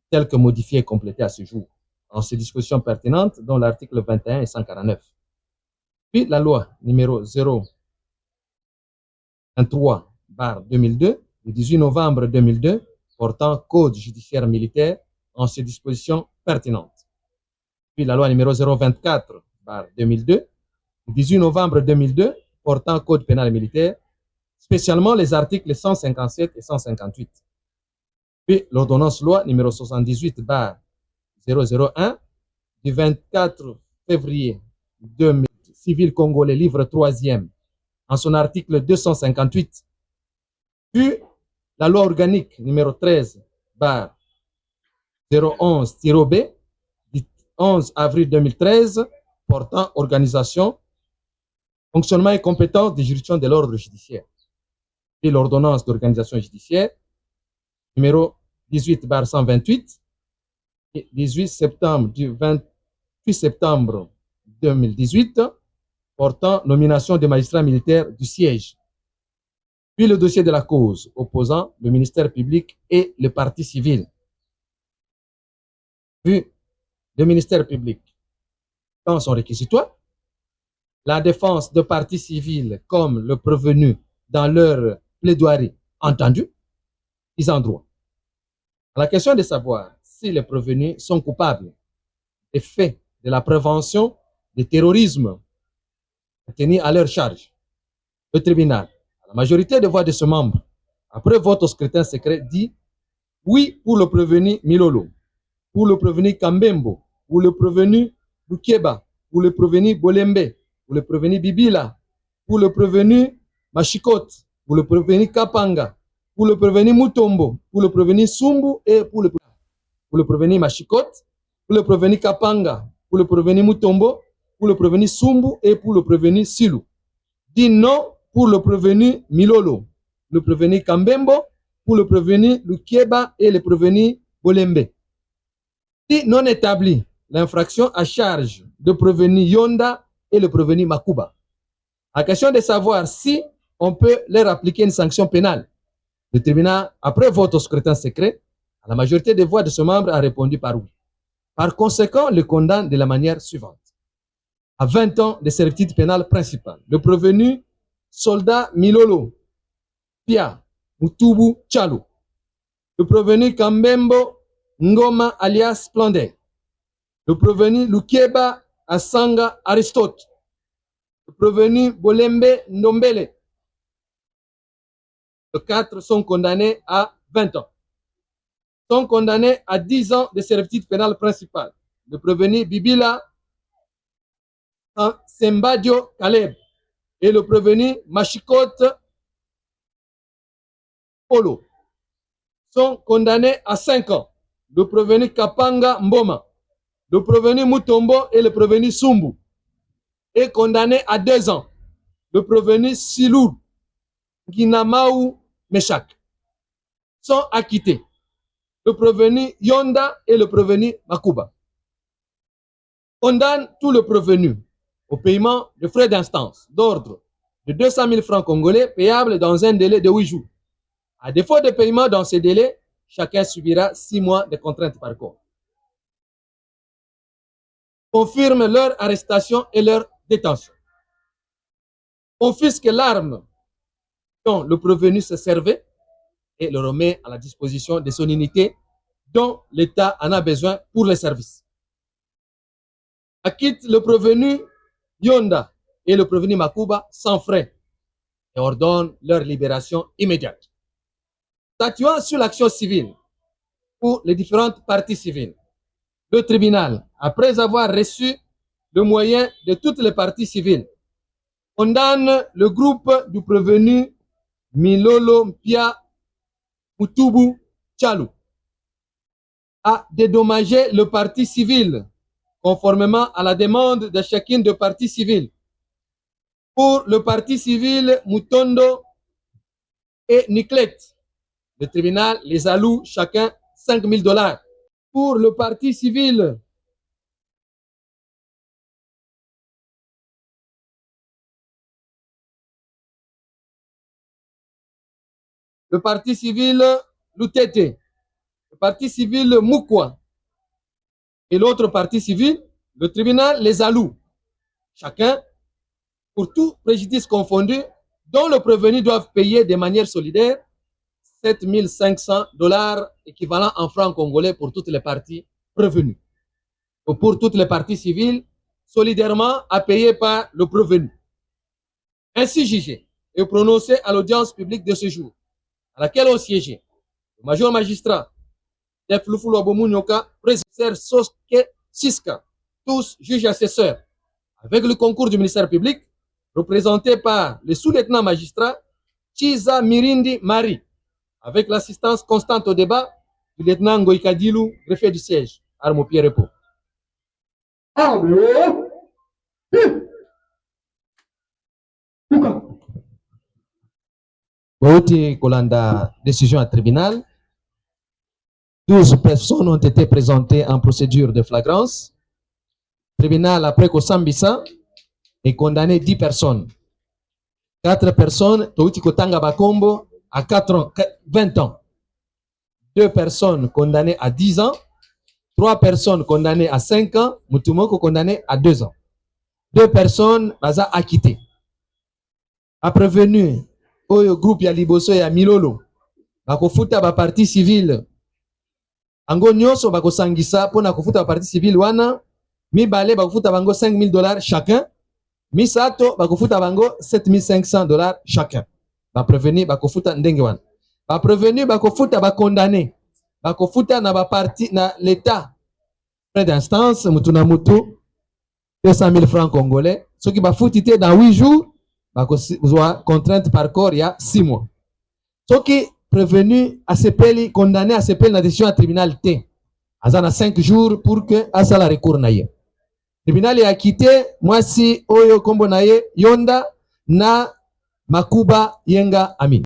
telle que modifiée et complétée à ce jour, en ses dispositions pertinentes, dont l'article 21 et 149. Puis la loi numéro 023/2002, du 18 novembre 2002, portant Code judiciaire militaire, en ses dispositions pertinentes. Puis la loi numéro 024/2002, du 18 novembre 2002, portant Code pénal militaire, spécialement les articles 157 et 158. Puis l'ordonnance loi numéro 78/001 du 24 février 2000, civil congolais, livre 3e, en son article 258. Puis la loi organique numéro 13/011-B du 11 avril 2013 portant organisation, fonctionnement et compétence des juridictions de l'ordre judiciaire. Puis l'ordonnance d'organisation judiciaire numéro 18/128 et 18 septembre du 28 septembre 2018 portant nomination des magistrats militaires du siège. Puis le dossier de la cause opposant le ministère public et le parti civil. Puis le ministère public dans son réquisitoire, la défense de partis civils comme le prévenu dans leur plaidoirie entendu, ils en droit. À la question de savoir si les prévenus sont coupables des faits de la prévention du terrorisme tenus à leur charge, le tribunal, à la majorité des voix de ce membre, après vote au scrutin secret, dit oui pour le prévenu Milolo, pour le prévenu Kambembo, pour le prévenu Lukeba, pour le prévenu Bolembe, pour le prévenu Bibila, pour le prévenu Machikot, pour le prévenu Kapanga, pour le prévenu Mutombo, pour le prévenu Sumbu et pour le prévenu Machikot, pour le prévenu Kapanga, pour le prévenu Mutombo, pour le prévenu Sumbu et pour le prévenu Silou. Dit non pour le prévenu Milolo, le prévenu Kambembo, pour le prévenu Lukeba et le prévenu Bolembe. Dit non établi l'infraction à charge de prévenu Yonda et le prévenu Makuba. À question de savoir si on peut leur appliquer une sanction pénale. Le tribunal, après vote au scrutin secret, à la majorité des voix de ce membre a répondu par oui. Par conséquent, le condamne de la manière suivante. À 20 ans de servitude pénale principale, le prévenu soldat Milolo Pia Mutubu Tchalou, le prévenu Kambembo Ngoma alias Splendeur, le prévenu Lukeba Asanga Aristote, le prévenu Bolembe Ndombele. Les 4 sont condamnés à 20 ans. Sont condamnés à 10 ans de servitude pénale principale. Le prévenu Bibila Sembadio Caleb et le prévenu Machikot Polo sont condamnés à 5 ans. Le prévenu Kapanga Mboma Le prévenu Mutombo et le prévenu Sumbu est condamné à 2 ans. Le prévenu Silou Ginamaou Meshak sont acquittés. Le prévenu Yonda et le prévenu Makuba. Condamne tout le prévenu au paiement de frais d'instance d'ordre de 200 000 francs congolais payables dans un délai de 8 jours. À défaut de paiement dans ce délai, chacun subira 6 mois de contrainte par corps. Confirme leur arrestation et leur détention. Confisque l'arme dont le prévenu se servait et le remet à la disposition de son unité dont l'État en a besoin pour les services. Acquitte le prévenu Yonda et le prévenu Makuba sans frais et ordonne leur libération immédiate. Statuant sur l'action civile pour les différentes parties civiles, le tribunal, après avoir reçu le moyen de toutes les parties civiles, condamne le groupe du prévenu Milolo Mpia Mutubu Tchalou à dédommager le parti civil conformément à la demande de chacune des parties civiles. Pour le parti civil Mutondo et Niklet, le tribunal les alloue chacun $5 000. Pour le parti civil Lutete, le parti civil Mukwa et l'autre parti civil, le tribunal les alloue chacun pour tout préjudice confondu dont le prévenu doit payer de manière solidaire $7 500 équivalent en francs congolais pour toutes les parties prévenues. Ou pour toutes les parties civiles, solidairement à payer par le prévenu. Ainsi jugé et prononcé à l'audience publique de ce jour, à laquelle ont siégé le major magistrat Deflufulu Abomunyoka, président Soske Siska, tous juges assesseurs, avec le concours du ministère public, représenté par le sous-lieutenant magistrat Chiza Mirindi Marie, avec l'assistance constante au débat du lieutenant Ngoïkadilou, greffier du siège, Armo Pierrepo. Bauti Kolanda, décision à tribunal. 12 personnes ont été présentées en procédure de flagrance. Tribunal, après Kosambisa, est condamné 10 personnes. 4 personnes, Touti Kotanga Bakombo, à 20 ans. 2 personnes condamnées à 10 ans. 3 personnes condamnées à 5 ans. Mutumoko condamné à 2 ans. 2 personnes baza acquittées. A prévenu au groupe ya Liboso ya Milolo, bakofuta ba partie civile. Ango nyonso bakosangisa pona kofuta ba partie civile wana, mibale bakofuta bango $5 000 chacun. Misato bakofuta bango $7 500 chacun. Ba prévenu bakofuta ndenge wana. Ba prévenu bakofuta ba condamné. Bakofuta na ba parti na l'état. Frais d'instance mutuna mutu 200 000 francs congolais. Ce qui bafutite dans 8 jours, bakozwa contrainte par corps il y a 6 mois. Ce qui prévenu à sepeli condamné à sepeli na décision à tribunal T. Azana 5 jours pour que asala recours na ye. Tribunal ya quitté mwasi oyo kombo na ye Yonda na Makuba Yenga Amin.